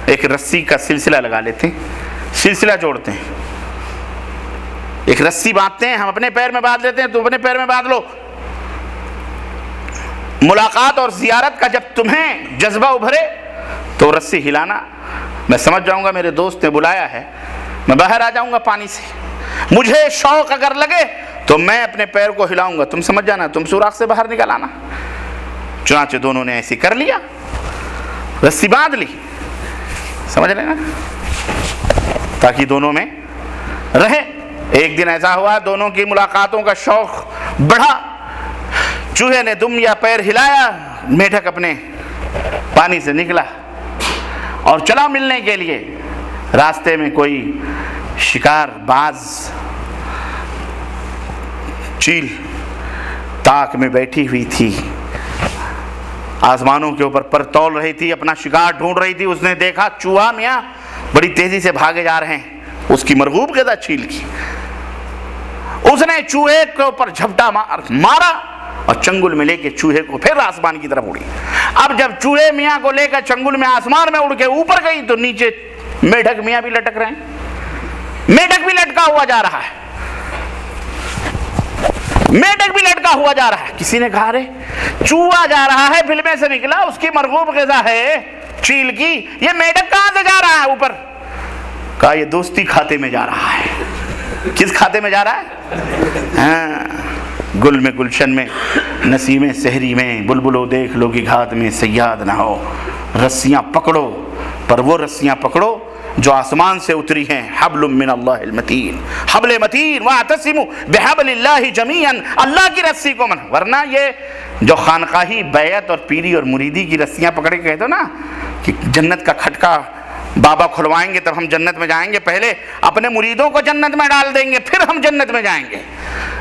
ایک رسی کا سلسلہ لگا لیتے ہیں، سلسلہ جوڑتے ہیں، ایک رسی باندھتے ہیں، ہم اپنے پیر میں باندھ لیتے ہیں، تم اپنے پیر میں باندھ لو، ملاقات اور زیارت کا جب تمہیں جذبہ ابھرے تو رسی ہلانا، میں سمجھ جاؤں گا میرے دوست نے بلایا ہے، میں باہر آ جاؤں گا پانی سے، مجھے شوق اگر لگے تو میں اپنے پیر کو ہلاؤں گا، تم سمجھ جانا، تم سوراخ سے باہر نکل آنا۔ چنانچہ دونوں نے ایسے کر لیا، رسی باندھ لی، سمجھ رہے نا، تاکہ دونوں میں رہے۔ ایک دن ایسا ہوا دونوں کی ملاقاتوں کا شوق بڑھا، چوہے نے دم یا پیر ہلایا، میڈک اپنے پانی سے نکلا اور چلا ملنے کے لیے۔ راستے میں کوئی شکار باز چیل تاک میں بیٹھی ہوئی تھی، آسمانوں کے اوپر پر تول رہی تھی، اپنا شکار ڈھونڈ رہی تھی۔ اس نے دیکھا چوہا میاں بڑی تیزی سے بھاگے جا رہے ہیں، اس کی مرغوب غذا چیل کی، اس نے چوہے کے اوپر جھپٹا مارا اور چنگل میں لے کے چوہے کو پھر آسمان کی طرف اڑی۔ اب جب چوہے میاں کو لے کر چنگل میں آسمان میں اڑ کے اوپر گئی تو نیچے میڈک میاں بھی لٹک رہے ہیں، میڈک بھی لٹکا ہوا جا رہا ہے، میڈک بھی لٹکا ہوا جا رہا ہے۔ کسی نے کہا رے چوہا جا رہا ہے، فلمیں سے نکلا، اس کی مرغوب غذا ہے چیل کی، یہ میڈک کہاں سے جا رہا ہے اوپر؟ کہا یہ دوستی کھاتے میں جا رہا ہے۔ کس کھاتے میں جا رہا ہے؟ ہاں، گل میں گلشن میں، نسیم سحری میں، بلبلو دیکھ لو کہ گھات میں صیاد نہ ہو، رسیاں پکڑو، پر وہ رسیاں پکڑو جو آسمان سے اتری ہیں، حبل من اللہ المتین، حبل متین، واعتصموا بحبل اللہ جمیعا، اللہ کی رسی کو من، ورنہ یہ جو خانقاہی بیعت اور پیری اور مریدی کی رسیاں پکڑ کے کہتے ہو نا کہ جنت کا کھٹکا بابا کھلوائیں گے تب ہم جنت میں جائیں گے، پہلے اپنے مریدوں کو جنت میں ڈال دیں گے پھر ہم جنت میں جائیں گے،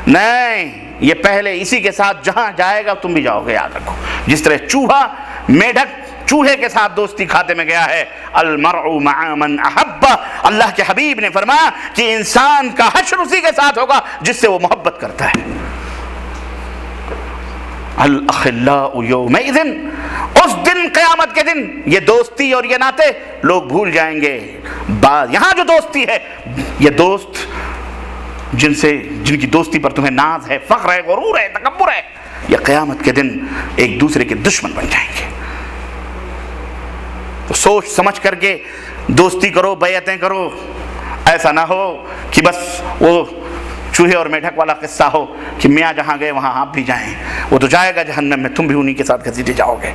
نہیں، یہ پہلے اسی کے ساتھ جہاں جائے گا تم بھی جاؤ گے، یاد رکھو۔ جس طرح چوہا میڈک چوہے کے ساتھ دوستی کھاتے میں گیا ہے، المرء مع من احب، اللہ کے حبیب نے فرمایا کہ انسان کا حشر اسی کے ساتھ ہوگا جس سے وہ محبت کرتا ہے۔ الاخلاء یومئذ، اس دن قیامت کے دن یہ دوستی اور یہ ناتے لوگ بھول جائیں گے۔ یہاں جو دوستی ہے، یہ دوست جن کی دوستی پر تمہیں ناز ہے، فخر ہے، غرور ہے، تکبر ہے، یہ قیامت کے دن ایک دوسرے کے دشمن بن جائیں گے۔ تو سوچ سمجھ کر کے دوستی کرو، بیعتیں کرو، ایسا نہ ہو کہ بس وہ چوہے اور میڈک والا قصہ ہو کہ میاں جہاں گئے وہاں آپ بھی جائیں، وہ تو جائے گا جہنم میں، تم بھی انہی کے ساتھ گھسیٹے جاؤ گے۔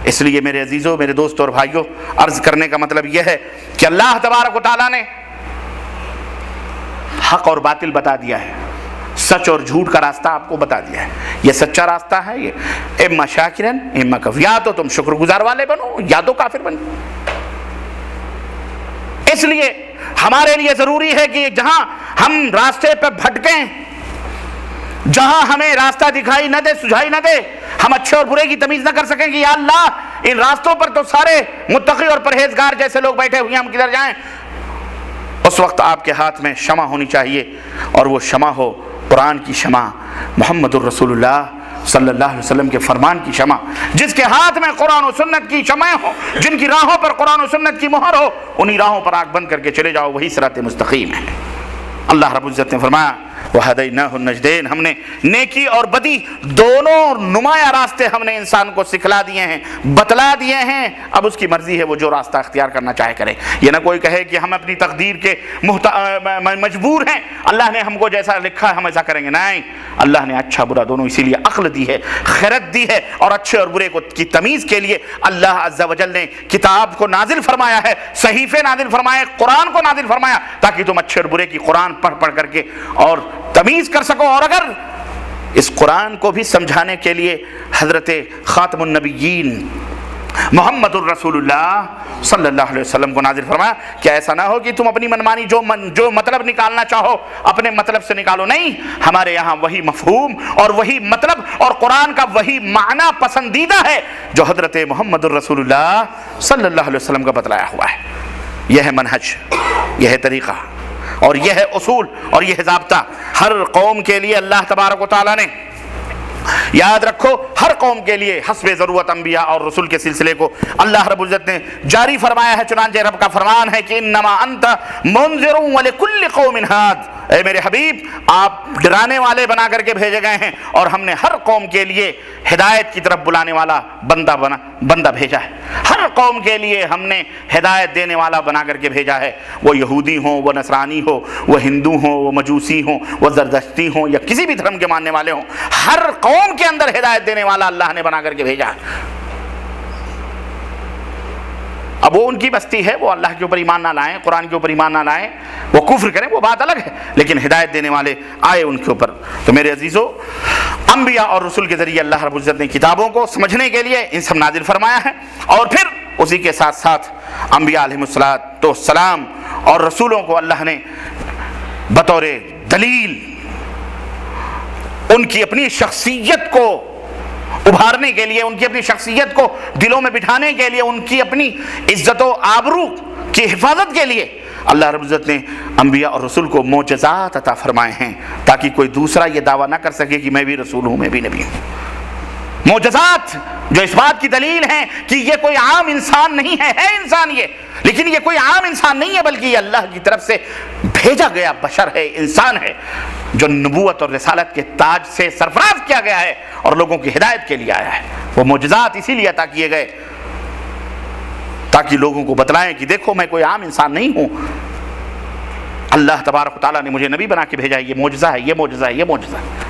اس لیے میرے عزیزوں، میرے دوستوں اور بھائیوں، عرض کرنے کا مطلب یہ ہے کہ اللہ تبارک و تعالیٰ نے حق اور باطل بتا دیا ہے، سچ اور جھوٹ کا راستہ آپ کو بتا دیا ہے، یہ سچا راستہ ہے، یہ اما شاکرن اما کفور، یا تو تم شکر گزار والے بنو یا تو کافر بنو۔ اس لیے ہمارے لیے ضروری ہے کہ جہاں ہم راستے پہ بھٹکیں، جہاں ہمیں راستہ دکھائی نہ دے، سجھائی نہ دے، ہم اچھے اور برے کی تمیز نہ کر سکیں کہ یا اللہ ان راستوں پر تو سارے متقی اور پرہیزگار جیسے لوگ بیٹھے ہوئے ہیں، ہم کدھر جائیں؟ اس وقت آپ کے ہاتھ میں شمع ہونی چاہیے، اور وہ شمع ہو قرآن کی شمع، محمد الرسول اللہ صلی اللہ علیہ وسلم کے فرمان کی شمع، جس کے ہاتھ میں قرآن و سنت کی شمع ہو، جن کی راہوں پر قرآن و سنت کی مہر ہو، انہی راہوں پر آنکھ بند کر کے چلے جاؤ، وہی صراط مستقیم ہے۔ اللہ رب العزت نے فرمایا وَهَدَيْنَاهُ النَّجْدَيْنِ، ہم نے نیکی اور بدی دونوں نمایاں راستے ہم نے انسان کو سکھلا دیے ہیں، بتلا دیے ہیں، اب اس کی مرضی ہے وہ جو راستہ اختیار کرنا چاہے کرے۔ یہ نہ کوئی کہے کہ ہم اپنی تقدیر کے مجبور ہیں، اللہ نے ہم کو جیسا لکھا ہے ہم ایسا کریں گے، نہیں، اللہ نے اچھا برا دونوں اسی لیے عقل دی ہے، خیرت دی ہے، اور اچھے اور برے کی تمیز کے لیے اللہ عز و جل نے کتاب کو نازل فرمایا ہے، صحیفے نازل فرمائے، قرآن کو نازل فرمایا، تاکہ تم اچھے اور برے کی قرآن پڑھ کر کے اور تمیز کر سکو۔ اور اگر اس قرآن کو بھی سمجھانے کے لیے حضرت خاتم النبیین محمد الرسول اللہ صلی اللہ علیہ وسلم کو نازل فرمایا کہ ایسا نہ ہو کہ تم اپنی منمانی جو مطلب نکالنا چاہو اپنے مطلب سے نکالو، نہیں، ہمارے یہاں وہی مفہوم اور وہی مطلب اور قرآن کا وہی معنی پسندیدہ ہے جو حضرت محمد الرسول اللہ صلی اللہ علیہ وسلم کا بتلایا ہوا ہے۔ یہ ہے منہج، یہ ہے طریقہ، اور یہ ہے اصول، اور یہ ہے ضابطہ ہر قوم کے لیے اللہ تبارک و تعالیٰ نے، یاد رکھو، ہر قوم کے لیے حسب ضرورت انبیاء اور رسول کے سلسلے کو اللہ رب العزت نے جاری فرمایا ہے۔ چنانچہ رب کا فرمان ہے کہ انما انت منذر ولکل قوم ہاد، اے میرے حبیب آپ ڈرانے والے بنا کر کے بھیجے گئے ہیں، اور ہم نے ہر قوم کے لیے ہدایت کی طرف بلانے والا بندہ بھیجا ہے۔ ہر قوم کے لیے ہم نے ہدایت دینے والا بنا کر کے بھیجا ہے، وہ یہودی ہوں، وہ نصرانی ہو، وہ ہندو ہوں، وہ مجوسی ہوں، وہ زردشتی ہوں، یا کسی بھی دھرم کے ماننے والے ہوں، ہر قوم کے اندر ہدایت دینے والا اللہ نے بنا کر کے بھیجا ہے۔ اب وہ ان کی بستی ہے، وہ اللہ کے اوپر ایمان نہ لائیں، قرآن کے اوپر ایمان نہ لائیں، وہ کفر کریں، وہ بات الگ ہے، لیکن ہدایت دینے والے آئے ان کے اوپر۔ تو میرے عزیزو، انبیاء اور رسول کے ذریعے اللہ رب العزت نے کتابوں کو سمجھنے کے لیے ان سب نازل فرمایا ہے، اور پھر اسی کے ساتھ ساتھ انبیاء علیہ السلام اور رسولوں کو اللہ نے بطور دلیل ان کی اپنی شخصیت کو ابھارنے کے لیے، ان کی اپنی شخصیت کو دلوں میں بٹھانے کے لیے، ان کی اپنی عزت و آبرو کی حفاظت کے لیے اللہ رب العزت نے انبیاء اور رسول کو معجزات عطا فرمائے ہیں، تاکہ کوئی دوسرا یہ دعویٰ نہ کر سکے کہ میں بھی رسول ہوں، میں بھی نبی ہوں۔ معجزات جو اس بات کی دلیل ہیں کہ یہ کوئی عام انسان نہیں ہے انسان یہ، لیکن یہ کوئی عام انسان نہیں ہے، بلکہ یہ اللہ کی طرف سے بھیجا گیا بشر ہے، انسان ہے، جو نبوت اور رسالت کے تاج سے سرفراز کیا گیا ہے اور لوگوں کی ہدایت کے لیے آیا ہے۔ وہ معجزات اسی لیے عطا کیے گئے تاکہ لوگوں کو بتلائیں کہ دیکھو میں کوئی عام انسان نہیں ہوں، اللہ تبارک و تعالیٰ نے مجھے نبی بنا کے بھیجا ہے، یہ معجزہ ہے، یہ معجزہ ہے، یہ معجزہ ہے۔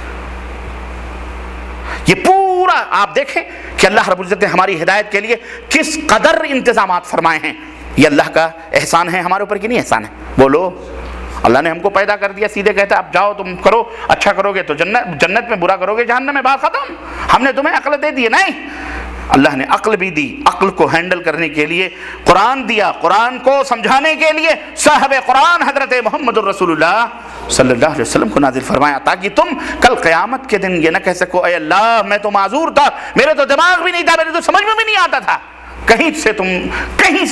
یہ پورا آپ دیکھیں کہ اللہ رب العزت نے ہماری ہدایت کے لیے کس قدر انتظامات فرمائے ہیں۔ یہ اللہ کا احسان ہے ہمارے اوپر کہ نہیں احسان ہے؟ بولو، اللہ نے ہم کو پیدا کر دیا، سیدھے کہتا ہے اب جاؤ تم کرو، اچھا کرو گے تو جنت میں، برا کرو گے جہنم میں، بات ختم۔ ہم نے تمہیں عقل دے دی، نہیں، اللہ نے عقل بھی دی، عقل کو ہینڈل کرنے کے لیے قرآن دیا، قرآن کو سمجھانے کے لیے صاحب قرآن حضرت محمد الرسول اللہ صلی اللہ علیہ وسلم کو نازل فرمایا، تاکہ تم کل قیامت کے دن یہ نہ کہہ سکو اے اللہ میں تو معذور تھا، میرے تو دماغ بھی نہیں تھا، میرے تو سمجھ میں بھی نہیں آتا تھا۔ کہیں سے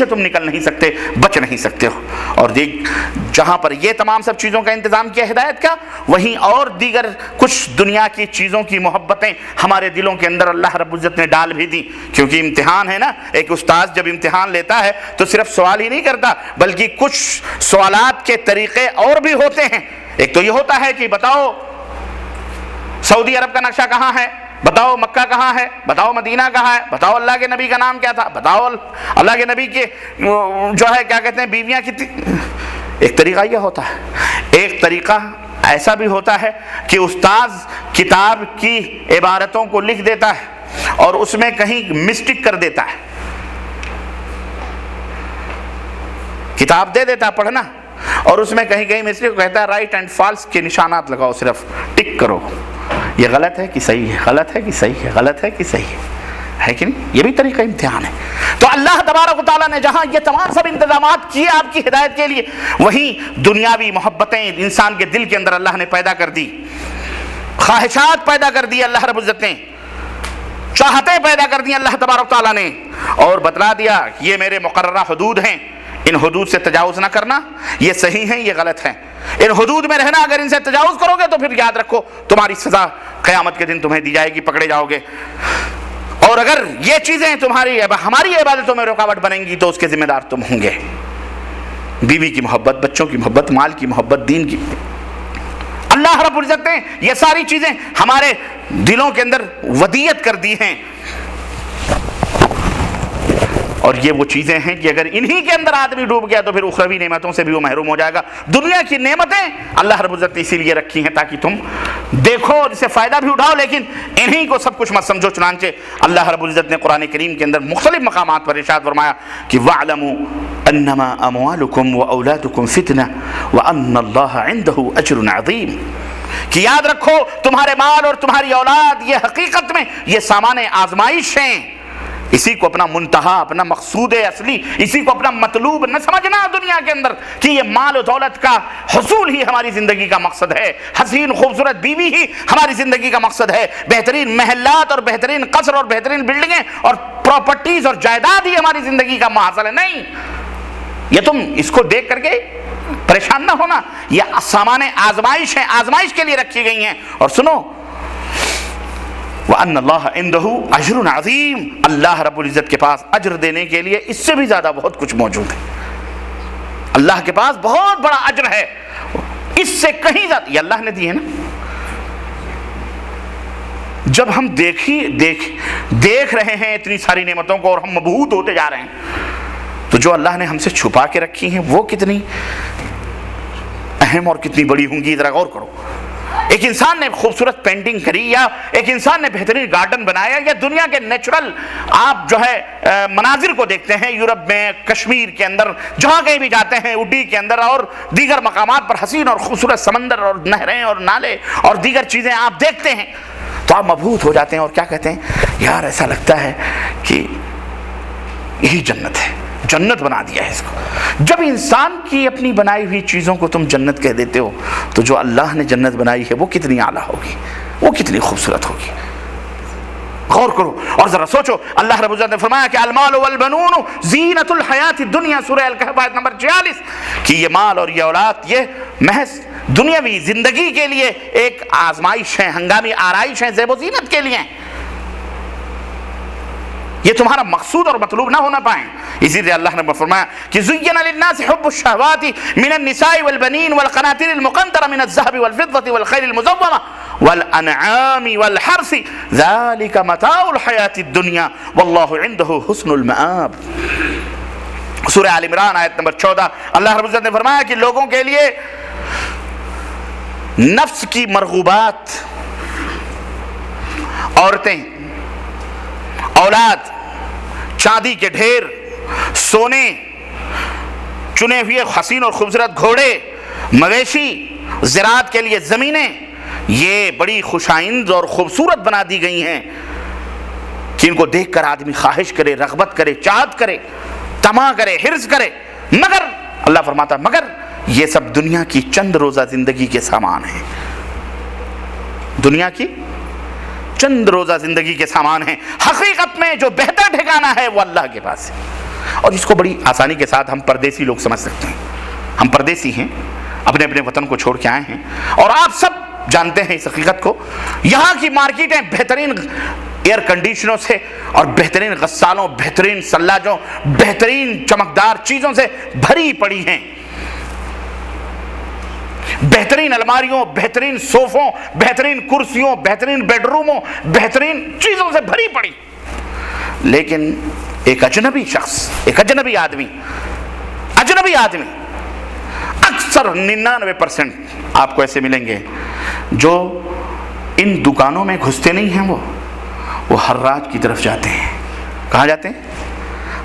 تم نکل نہیں سکتے، بچ نہیں سکتے ہو۔ اور دیکھ، جہاں پر یہ تمام سب چیزوں کا انتظام کیا ہدایت کا، وہیں اور دیگر کچھ دنیا کی چیزوں کی محبتیں ہمارے دلوں کے اندر اللہ رب العزت نے ڈال بھی دی، کیونکہ امتحان ہے نا۔ ایک استاد جب امتحان لیتا ہے تو صرف سوال ہی نہیں کرتا، بلکہ کچھ سوالات کے طریقے اور بھی ہوتے ہیں۔ ایک تو یہ ہوتا ہے کہ بتاؤ سعودی عرب کا نقشہ کہاں ہے، بتاؤ مکہ کہاں ہے، بتاؤ مدینہ کہاں ہے، بتاؤ اللہ کے نبی کا نام کیا تھا، بتاؤ اللہ کے نبی کے جو ہے کیا کہتے ہیں بیویاں کتنی۔ ایک طریقہ یہ ہوتا ہے۔ ایک طریقہ ایسا بھی ہوتا ہے کہ استاذ کتاب کی عبارتوں کو لکھ دیتا ہے اور اس میں کہیں مسٹیک کر دیتا ہے، کتاب دے دیتا ہے پڑھنا، اور اس میں کہیں مسٹیک کہتا ہے رائٹ اینڈ فالس کے نشانات لگاؤ، صرف ٹک کرو، یہ غلط ہے کہ صحیح ہے، غلط ہے کہ صحیح ہے، غلط ہے کہ صحیح ہے کہ نہیں؟ یہ بھی طریقہ امتحان ہے۔ تو اللہ تبارک و تعالیٰ نے جہاں یہ تمام سب انتظامات کیے آپ کی ہدایت کے لیے، وہیں دنیاوی محبتیں انسان کے دل کے اندر اللہ نے پیدا کر دی، خواہشات پیدا کر دی اللہ رب العزت نے، چاہتیں پیدا کر دی اللہ تبارک و تعالیٰ نے، اور بتلا دیا کہ یہ میرے مقررہ حدود ہیں، ان حدود سے تجاوز نہ کرنا، یہ صحیح ہیں، یہ غلط ہیں، ان حدود میں رہنا، اگر ان سے تجاوز کرو گے تو پھر یاد رکھو تمہاری سزا قیامت کے دن تمہیں دی جائے گی، پکڑے جاؤ گے، اور اگر یہ چیزیں ہماری عبادتوں میں رکاوٹ بنیں گی تو اس کے ذمہ دار تم ہوں گے۔ بیوی کی محبت، بچوں کی محبت، مال کی محبت، دین کی، اللہ رب العزت نے یہ ساری چیزیں ہمارے دلوں کے اندر ودیت کر دی ہیں، اور یہ وہ چیزیں ہیں کہ اگر انہی کے اندر آدمی ڈوب گیا تو پھر اخروی نعمتوں سے بھی وہ محروم ہو جائے گا۔ دنیا کی نعمتیں اللہ رب العزت نے اسی لیے رکھی ہیں تاکہ تم دیکھو اور اس سے فائدہ بھی اٹھاؤ، لیکن انہی کو سب کچھ مت سمجھو۔ چنانچہ اللہ رب العزت نے قرآن کریم کے اندر مختلف مقامات پر ارشاد فرمایا کہ وَاعْلَمُوا أَنَّمَا أَمْوَالُكُمْ وَأَوْلَادُكُمْ فِتْنَةٌ وَأَنَّ اللَّهَ عِنْدَهُ أَجْرٌ عَظِيمٌ، کہ یاد رکھو تمہارے مال اور تمہاری اولاد یہ حقیقت میں یہ سامان آزمائش ہیں، اسی کو اپنا منتہا، اپنا مقصود اصلی، اسی کو اپنا مطلوب نہ سمجھنا دنیا کے اندر کہ یہ مال و دولت کا حصول ہی ہماری زندگی کا مقصد ہے، حسین خوبصورت بیوی ہی ہماری زندگی کا مقصد ہے، بہترین محلات اور بہترین قصر اور بہترین بلڈنگیں اور پراپرٹیز اور جائیداد ہی ہماری زندگی کا محاصل ہے، نہیں۔ یہ تم اس کو دیکھ کر کے پریشان نہ ہونا، یہ سامان آزمائش ہیں، آزمائش کے لیے رکھی گئی ہیں۔ اور سنو وَأَنَّ اللَّهَ عِنْدَهُ أَجْرٌ عَظِيمٌ، اللہ رب العزت کے پاس اجر دینے کے لیے اس سے بھی زیادہ بہت کچھ موجود ہے۔ اللہ کے پاس بہت بڑا اجر ہے، اس سے کہیں زیادہ یہ اللہ نے دی ہے نا۔ جب ہم دیکھ رہے ہیں اتنی ساری نعمتوں کو اور ہم مبہوت ہوتے جا رہے ہیں، تو جو اللہ نے ہم سے چھپا کے رکھی ہیں وہ کتنی اہم اور کتنی بڑی ہوں گی، ذرا غور کرو۔ ایک انسان نے خوبصورت پینٹنگ کری، یا ایک انسان نے بہترین گارڈن بنایا، یا دنیا کے نیچرل آپ جو ہے مناظر کو دیکھتے ہیں، یورپ میں، کشمیر کے اندر، جہاں کہیں بھی جاتے ہیں، اڈی کے اندر اور دیگر مقامات پر حسین اور خوبصورت سمندر اور نہریں اور نالے اور دیگر چیزیں آپ دیکھتے ہیں تو آپ مبہوت ہو جاتے ہیں اور کیا کہتے ہیں، یار ایسا لگتا ہے کہ یہی جنت ہے، جنت بنا دیا ہے اس کو۔ جب انسان کی اپنی بنائی ہوئی چیزوں کو تم جنت کہہ دیتے ہو تو جو اللہ نے جنت بنائی ہے وہ کتنی اعلیٰ ہوگی، وہ کتنی خوبصورت ہوگی۔ غور کرو اور ذرا سوچو، اللہ رب العزت نے فرمایا کہ المال والبنون زینت الحیات الدنیا، سورہ الکہف آیت نمبر 46، کہ یہ مال اور یہ اولاد یہ محض دنیاوی زندگی کے لیے ایک آزمائش ہے، ہنگامی آرائش ہے، زیب و زینت کے لیے، یہ تمہارا مقصود اور مطلوب نہ ہونا پائیں۔ اسی لیے اللہ نے فرمایا کہ زُيِّنَ لِلنَّاسِ حُبُّ الشَّهَوَاتِ مِنَ النِّسَاءِ وَالْبَنِينَ وَالْقَنَاطِيرِ الْمُقَنطَرَةِ مِنَ الذَّهَبِ وَالْفِضَّةِ وَالْخَيْلِ الْمُسَوَّمَةِ وَالْأَنْعَامِ وَالْحَرْثِ ذَلِكَ مَتَاعُ الْحَيَاةِ الدُّنْيَا وَاللَّهُ عِنْدَهُ حُسْنُ الْمَآبِ۔ سورہ آل عمران آیت نمبر 14، اللہ رب العزت نے فرمایا کہ لوگوں کے لیے نفس کی مرغوبات، عورتیں، اولاد، چاندی کے ڈھیر، سونے، چنے ہوئے حسین اور خوبصورت گھوڑے، مویشی، زراعت کے لیے زمینیں، یہ بڑی خوشائند اور خوبصورت بنا دی گئی ہیں کہ ان کو دیکھ کر آدمی خواہش کرے، رغبت کرے، چاہت کرے، طمع کرے، حرص کرے، مگر اللہ فرماتا مگر یہ سب دنیا کی چند روزہ زندگی کے سامان ہیں، دنیا کی چند روزہ زندگی کے سامان ہیں۔ حقیقت میں جو بہتر ٹھکانہ ہے وہ اللہ کے پاس ہے۔ اور اس کو بڑی آسانی کے ساتھ ہم پردیسی لوگ سمجھ سکتے ہیں۔ ہم پردیسی ہیں، اپنے اپنے وطن کو چھوڑ کے آئے ہیں، اور آپ سب جانتے ہیں اس حقیقت کو، یہاں کی مارکیٹیں بہترین ایئر کنڈیشنوں سے اور بہترین غسالوں، بہترین سلاجوں، بہترین چمکدار چیزوں سے بھری پڑی ہیں، بہترین الماریوں، بہترین صوفوں، بہترین کرسیوں، بہترین بیڈ روموں، بہترین چیزوں سے بھری پڑی۔ لیکن ایک اجنبی شخص، ایک اجنبی آدمی اکثر 99% آپ کو ایسے ملیں گے جو ان دکانوں میں گھستے نہیں ہیں، وہ حراج کی طرف جاتے ہیں۔ کہاں جاتے ہیں؟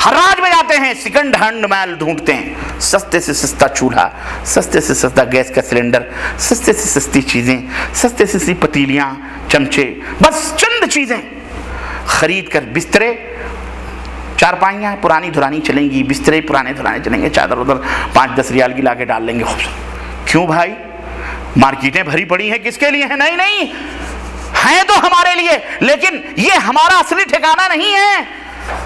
حراج میں جاتے ہیں، سیکنڈ ہینڈ مال ڈھونڈتے ہیں، سستے سے سستا چولہا، سستے سے سستا گیس کا سلنڈر، سستے سے سستی چیزیں، سستے سے سستی پتیلیاں، چمچے، بس چند چیزیں خرید کر، بسترے، چارپائیاں پرانی دھرانی چلیں گی، بسترے پرانے دھرانے چلیں گے، چادر ادھر 5-10 ریال کی لا کے ڈال لیں گے۔ کیوں بھائی؟ مارکیٹیں بھری پڑی ہیں، کس کے لیے ہیں؟ نہیں ہیں تو ہمارے لیے، لیکن یہ ہمارا اصلی ٹھکانہ نہیں ہے۔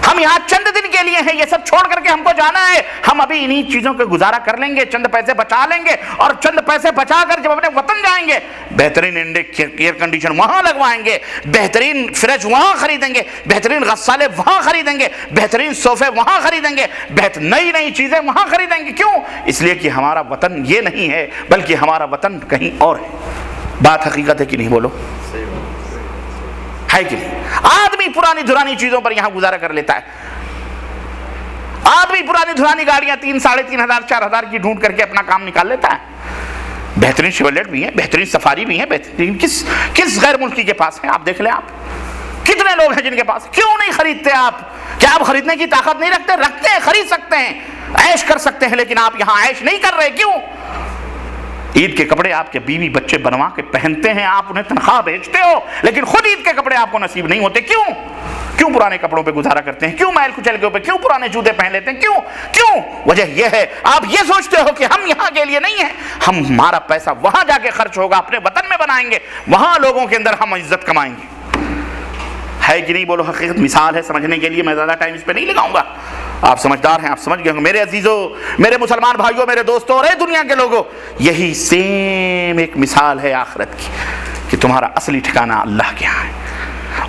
ہم یہاں چند دن کے لیے ہیں، یہ سب چھوڑ کر کے ہم کو جانا ہے۔ ہم ابھی انہی چیزوں کے گزارا کر لیں گے، چند پیسے بچا لیں گے، اور چند پیسے بچا کر جب اپنے وطن جائیں گے، بہترین ایئر کنڈیشن وہاں لگوائیں گے، بہترین فریج وہاں خریدیں گے، بہترین غسالے وہاں خریدیں گے، بہترین صوفے وہاں خریدیں گے، نئی چیزیں وہاں خریدیں گے۔ کیوں؟ اس لیے کہ ہمارا وطن یہ نہیں ہے، بلکہ ہمارا وطن کہیں اور ہے۔ بات حقیقت ہے کہ نہیں؟ بولو، ہے کہ نہیں؟ آدمی پرانی دھرانی چیزوں پر یہاں گزارا کر لیتا ہے، آدمی پرانی دھرانی گاڑیاں 3,500 4,000 کی ڈھونڈ کر کے اپنا کام نکال لیتا ہے۔ بہترین شیورلیٹ بھی ہیں، بہترین سفاری بھی ہیں، بہترین کس غیر ملکی کے پاس ہیں؟ آپ دیکھ لیں، آپ کتنے لوگ ہیں جن کے پاس؟ کیوں نہیں خریدتے آپ؟ کیا آپ خریدنے کی طاقت نہیں رکھتے؟ رکھتے ہیں، خرید سکتے ہیں، عیش کر سکتے ہیں، لیکن آپ یہاں عیش نہیں کر رہے۔ کیوں؟ عید کے کپڑے آپ کے بیوی بچے بنوا کے پہنتے ہیں، آپ انہیں تنخواہ بھیجتے ہو، لیکن خود عید کے کپڑے آپ کو نصیب نہیں ہوتے۔ کیوں پرانے کپڑوں پہ گزارا کرتے ہیں؟ کیوں میل کچل کے اوپر؟ کیوں پرانے جوتے پہن لیتے ہیں؟ کیوں؟ وجہ یہ ہے، آپ یہ سوچتے ہو کہ ہم یہاں کے لیے نہیں ہیں، ہمارا پیسہ وہاں جا کے خرچ ہوگا، اپنے وطن میں بنائیں گے، وہاں لوگوں کے اندر ہم عزت کمائیں گے۔ ہے کہ نہیں؟ بولو، حقیقت مثال ہے سمجھنے کے لیے، میں زیادہ ٹائم اس پہ نہیں لگاؤں گا۔ آپ سمجھدار ہیں، آپ سمجھ گئے ہوں میرے عزیزوں، میرے مسلمان بھائیوں، میرے دوستوں اور اے دنیا کے لوگوں، یہی سیم ایک مثال ہے آخرت کی کہ تمہارا اصلی ٹھکانہ اللہ کے ہاں ہے،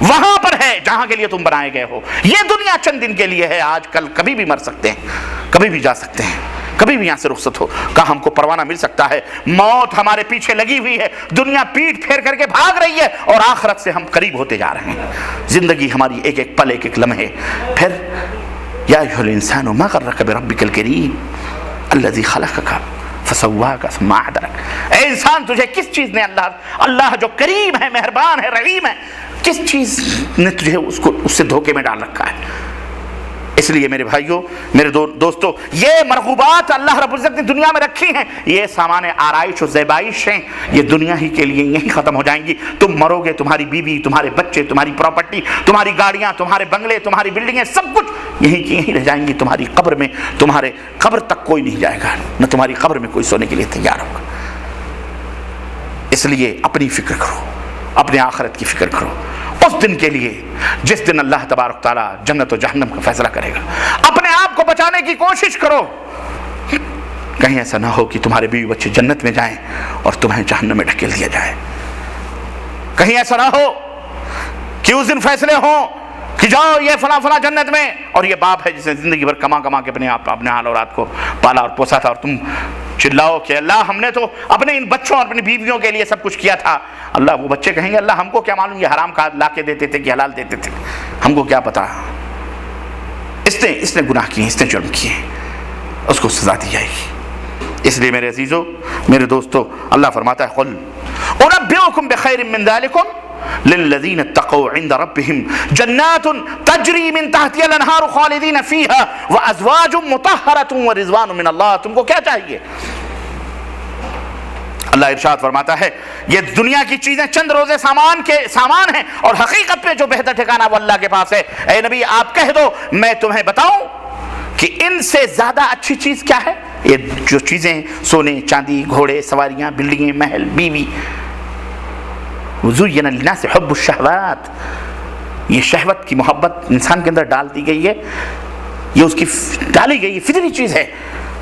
وہاں پر ہے جہاں کے لیے تم بنائے گئے ہو۔ یہ دنیا چند دن کے لیے ہے، آج کل کبھی بھی مر سکتے ہیں، کبھی بھی جا سکتے ہیں، کبھی بھی یہاں سے رخصت ہو کہاں ہم کو پروانہ مل سکتا ہے۔ موت ہمارے پیچھے لگی ہوئی ہے، دنیا پیٹ پھیر کر کے بھاگ رہی ہے اور آخرت سے ہم قریب ہوتے جا رہے ہیں۔ زندگی ہماری ایک ایک پل، ایک ایک لمحے۔ پھر یا ایھا الانسان ما غرک بربک الکریم الذی خلقک فسواک ثم عدلک۔ اے انسان، تجھے کس چیز نے اللہ جو کریم ہے، مہربان ہے، رحیم ہے، کس چیز نے تجھے اس سے دھوکے میں ڈال رکھا ہے؟ اس لیے میرے بھائیوں، میرے دوستوں، یہ مرغوبات اللہ رب العزت نے دنیا میں رکھی ہیں، یہ سامان آرائش و زیبائش ہیں، یہ دنیا ہی کے لیے یہی ختم ہو جائیں گی۔ تم مرو گے، تمہاری بیوی، تمہارے بچے، تمہاری پراپرٹی، تمہاری گاڑیاں، تمہارے بنگلے، تمہاری بلڈنگیں، سب کچھ یہی کی یہی رہ جائیں گی۔ تمہاری قبر میں، تمہارے قبر تک کوئی نہیں جائے گا، نہ تمہاری قبر میں کوئی سونے کے لیے تیار ہوگا۔ اس لیے اپنی فکر کرو، اپنے آخرت کی فکر کرو، اس دن کے لیے جس دن اللہ تبارک تعالیٰ جنت و جہنم کا فیصلہ کرے گا۔ اپنے آپ کو بچانے کی کوشش کرو، کہیں ایسا نہ ہو کہ تمہارے بیوی بچے جنت میں جائیں اور تمہیں جہنم میں ڈھکیل دیا جائے۔ کہیں ایسا نہ ہو کہ اس دن فیصلے ہوں کہ جاؤ یہ فلاں فلاں جنت میں، اور یہ باپ ہے جس نے زندگی بھر کما کے اپنے حال اولاد کو پالا اور پوسا تھا، اور تم چلاؤ کہ اللہ ہم نے تو اپنے ان بچوں اور اپنی بیویوں کے لیے سب کچھ کیا تھا۔ اللہ، وہ بچے کہیں گے اللہ ہم کو کیا معلوم یہ حرام کا لا کے دیتے تھے کہ حلال دیتے تھے، ہم کو کیا پتا، اس نے گناہ کیے، اس نے جرم کیے، اس کو سزا دی جائے گی۔ اس لیے میرے عزیزوں، میرے دوستوں، اللہ فرماتا ہے قل انبئکم بخیر من ذلکم للذین اتقوا عند ربهم جنات تجری من تحتها الانہار خالدین فیہا وازواج مطہرۃ ورضوان من اللہ۔ تم کو کیا چاہیے؟ اللہ ارشاد فرماتا ہے یہ دنیا کی چیزیں چند روزے سامان ہیں، اور حقیقت میں جو بہتر ٹھکانہ وہ اللہ کے پاس ہے۔ اے نبی آپ کہہ دو، میں تمہیں بتاؤں کہ ان سے زیادہ اچھی چیز کیا ہے؟ یہ جو چیزیں سونے چاندی، گھوڑے، سواریاں، بلڈنگیں، محل، بیوی، وزین للناس حب الشہوات، یہ شہوت کی محبت انسان کے اندر ڈال دی گئی ہے، یہ اس کی ڈالی گئی فطری چیز ہے۔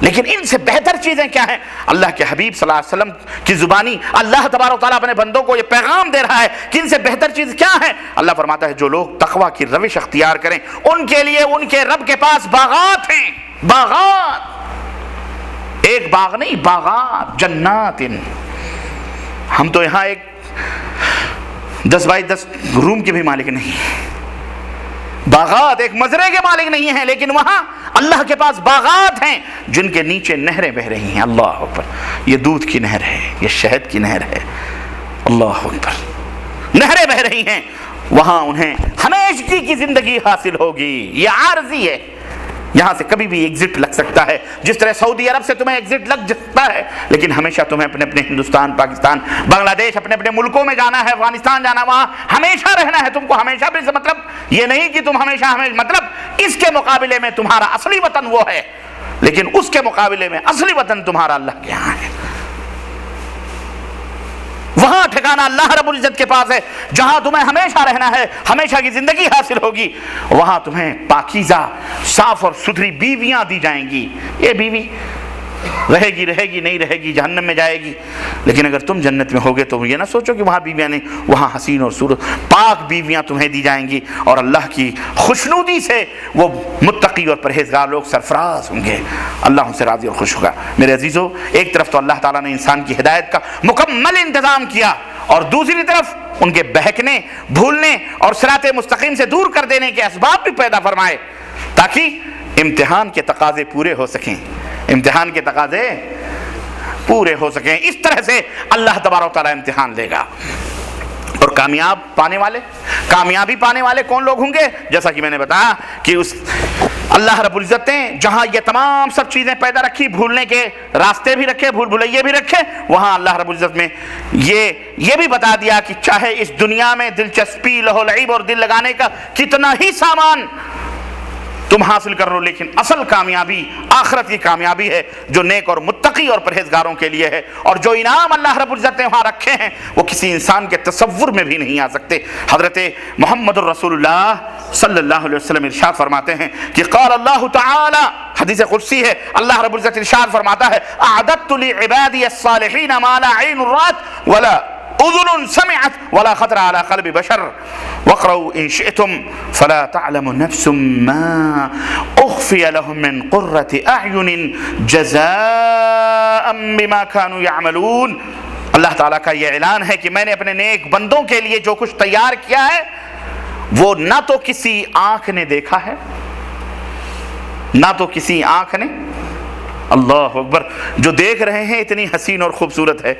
لیکن ان سے بہتر چیزیں کیا ہیں؟ اللہ کے حبیب صلی اللہ علیہ وسلم کی زبانی اللہ تبارک و تعالیٰ اپنے بندوں کو یہ پیغام دے رہا ہے کہ ان سے بہتر چیز کیا ہے۔ اللہ فرماتا ہے جو لوگ تقویٰ کی روش اختیار کریں ان کے لیے ان کے رب کے پاس باغات ہیں، باغات، ایک باغ نہیں، باغات، جنات۔ ہم تو یہاں ایک 10x10 روم کے بھی مالک نہیں، باغات ایک مزرعے کے مالک نہیں ہیں، لیکن وہاں اللہ کے پاس باغات ہیں جن کے نیچے نہریں بہ رہی ہیں۔ اللہ اکبر، یہ دودھ کی نہر ہے، یہ شہد کی نہر ہے، اللہ اکبر، نہریں بہ رہی ہیں، وہاں انہیں ہمیشگی کی زندگی حاصل ہوگی۔ یہ عارضی ہے، یہاں سے کبھی بھی ایگزٹ لگ سکتا ہے، جس طرح سعودی عرب سے تمہیں ایگزٹ لگ سکتا ہے، لیکن ہمیشہ تمہیں اپنے ہندوستان، پاکستان، بنگلہ دیش، اپنے ملکوں میں جانا ہے، افغانستان جانا، وہاں ہمیشہ رہنا ہے تم کو، ہمیشہ بھی مطلب یہ نہیں کہ تم ہمیشہ مطلب اس کے مقابلے میں تمہارا اصلی وطن وہ ہے، لیکن اس کے مقابلے میں اصلی وطن تمہارا اللہ کے یہاں ہے۔ وہاں ٹھکانہ اللہ رب العزت کے پاس ہے، جہاں تمہیں ہمیشہ رہنا ہے، ہمیشہ کی زندگی حاصل ہوگی، وہاں تمہیں پاکیزہ، صاف اور ستھری بیویاں دی جائیں گی۔ یہ بیوی رہے گی نہیں رہے گی، جہنم میں جائے گی، لیکن اگر تم جنت میں ہوگے تو یہ نہ سوچو کہ وہاں بیویاں نہیں، وہاں حسین اور صورت پاک بیویاں تمہیں دی جائیں گی، اور اللہ کی خوشنودی سے وہ متقی اور پرہیزگار لوگ سرفراز ہوں گے، اللہ ان سے راضی اور خوش ہوگا۔ میرے عزیزوں، ایک طرف تو اللہ تعالیٰ نے انسان کی ہدایت کا مکمل انتظام کیا، اور دوسری طرف ان کے بہکنے، بھولنے اور صراط مستقیم سے دور کر دینے کے اسباب بھی پیدا فرمائے تاکہ امتحان کے تقاضے پورے ہو سکیں، امتحان کے تقاضے پورے ہو سکیں۔ اس طرح سے اللہ تبارک و تعالیٰ امتحان لے گا۔ اور کامیابی پانے والے کون لوگ ہوں گے؟ جیسا کہ میں نے بتایا کہ اللہ رب العزت نے جہاں یہ تمام سب چیزیں پیدا رکھی، بھولنے کے راستے بھی رکھے، بھول بھلائیے بھی رکھے، وہاں اللہ رب العزت میں یہ بھی بتا دیا کہ چاہے اس دنیا میں دلچسپی، لہو لعب اور دل لگانے کا کتنا ہی سامان تم حاصل کر لو، لیکن اصل کامیابی آخرت کی کامیابی ہے جو نیک اور متقی متقی اور پرہیزگاروں کے لیے ہے، اور جو انعام اللہ رب العزت نے وہاں رکھے ہیں وہ کسی انسان کے تصور میں بھی نہیں آ سکتے۔ حضرت محمد الرسول اللہ صلی اللہ علیہ وسلم ارشاد فرماتے ہیں کہ قال اللہ تعالی، حدیث قدسی ہے، اللہ رب العزت ارشاد فرماتا ہے اعددت لعبادی الصالحین ما لا عین رأت ولا اذن سمعت ولا خطر على قلب بشر واقرؤوا ان شئتم فلا تعلم نفس ما اخفی لهم من قرة اعین جزاء بما كانوا يعملون۔ اللہ تعالیٰ کا یہ اعلان ہے کہ میں نے اپنے نیک بندوں کے لیے جو کچھ تیار کیا ہے وہ نہ تو کسی آنکھ نے دیکھا ہے، نہ تو کسی آنکھ نے، اللہ اکبر، جو دیکھ رہے ہیں اتنی حسین اور خوبصورت ہے،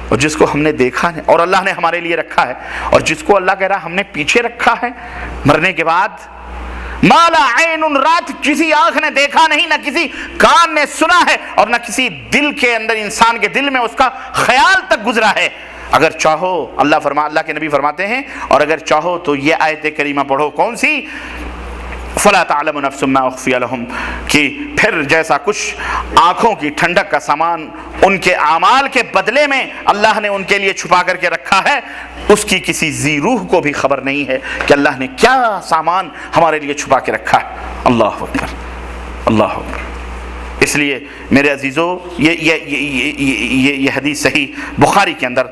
اور جس کو ہم نے دیکھا ہے اور اللہ نے ہمارے لیے رکھا ہے، اور جس کو اللہ کہہ رہا ہم نے پیچھے رکھا ہے مرنے کے بعد، ما لا عین رات، کسی آنکھ نے دیکھا نہیں، نہ کسی کان نے سنا ہے، اور نہ کسی دل کے اندر، انسان کے دل میں اس کا خیال تک گزرا ہے۔ اگر چاہو، اللہ کے نبی فرماتے ہیں، اور اگر چاہو تو یہ آیت کریمہ پڑھو، کون سی؟ فلا تعلم نفس ما اخفی لهم، کہ پھر جیسا کچھ آنکھوں کی ٹھنڈک کا سامان ان کے اعمال کے بدلے میں اللہ نے ان کے لیے چھپا کر کے رکھا ہے، اس کی کسی ذی روح کو بھی خبر نہیں ہے کہ اللہ نے کیا سامان ہمارے لیے چھپا کے رکھا ہے۔ اللہ اکبر، اللہ اکبر۔ اس لیے میرے عزیزو، یہ حدیث صحیح بخاری کے اندر،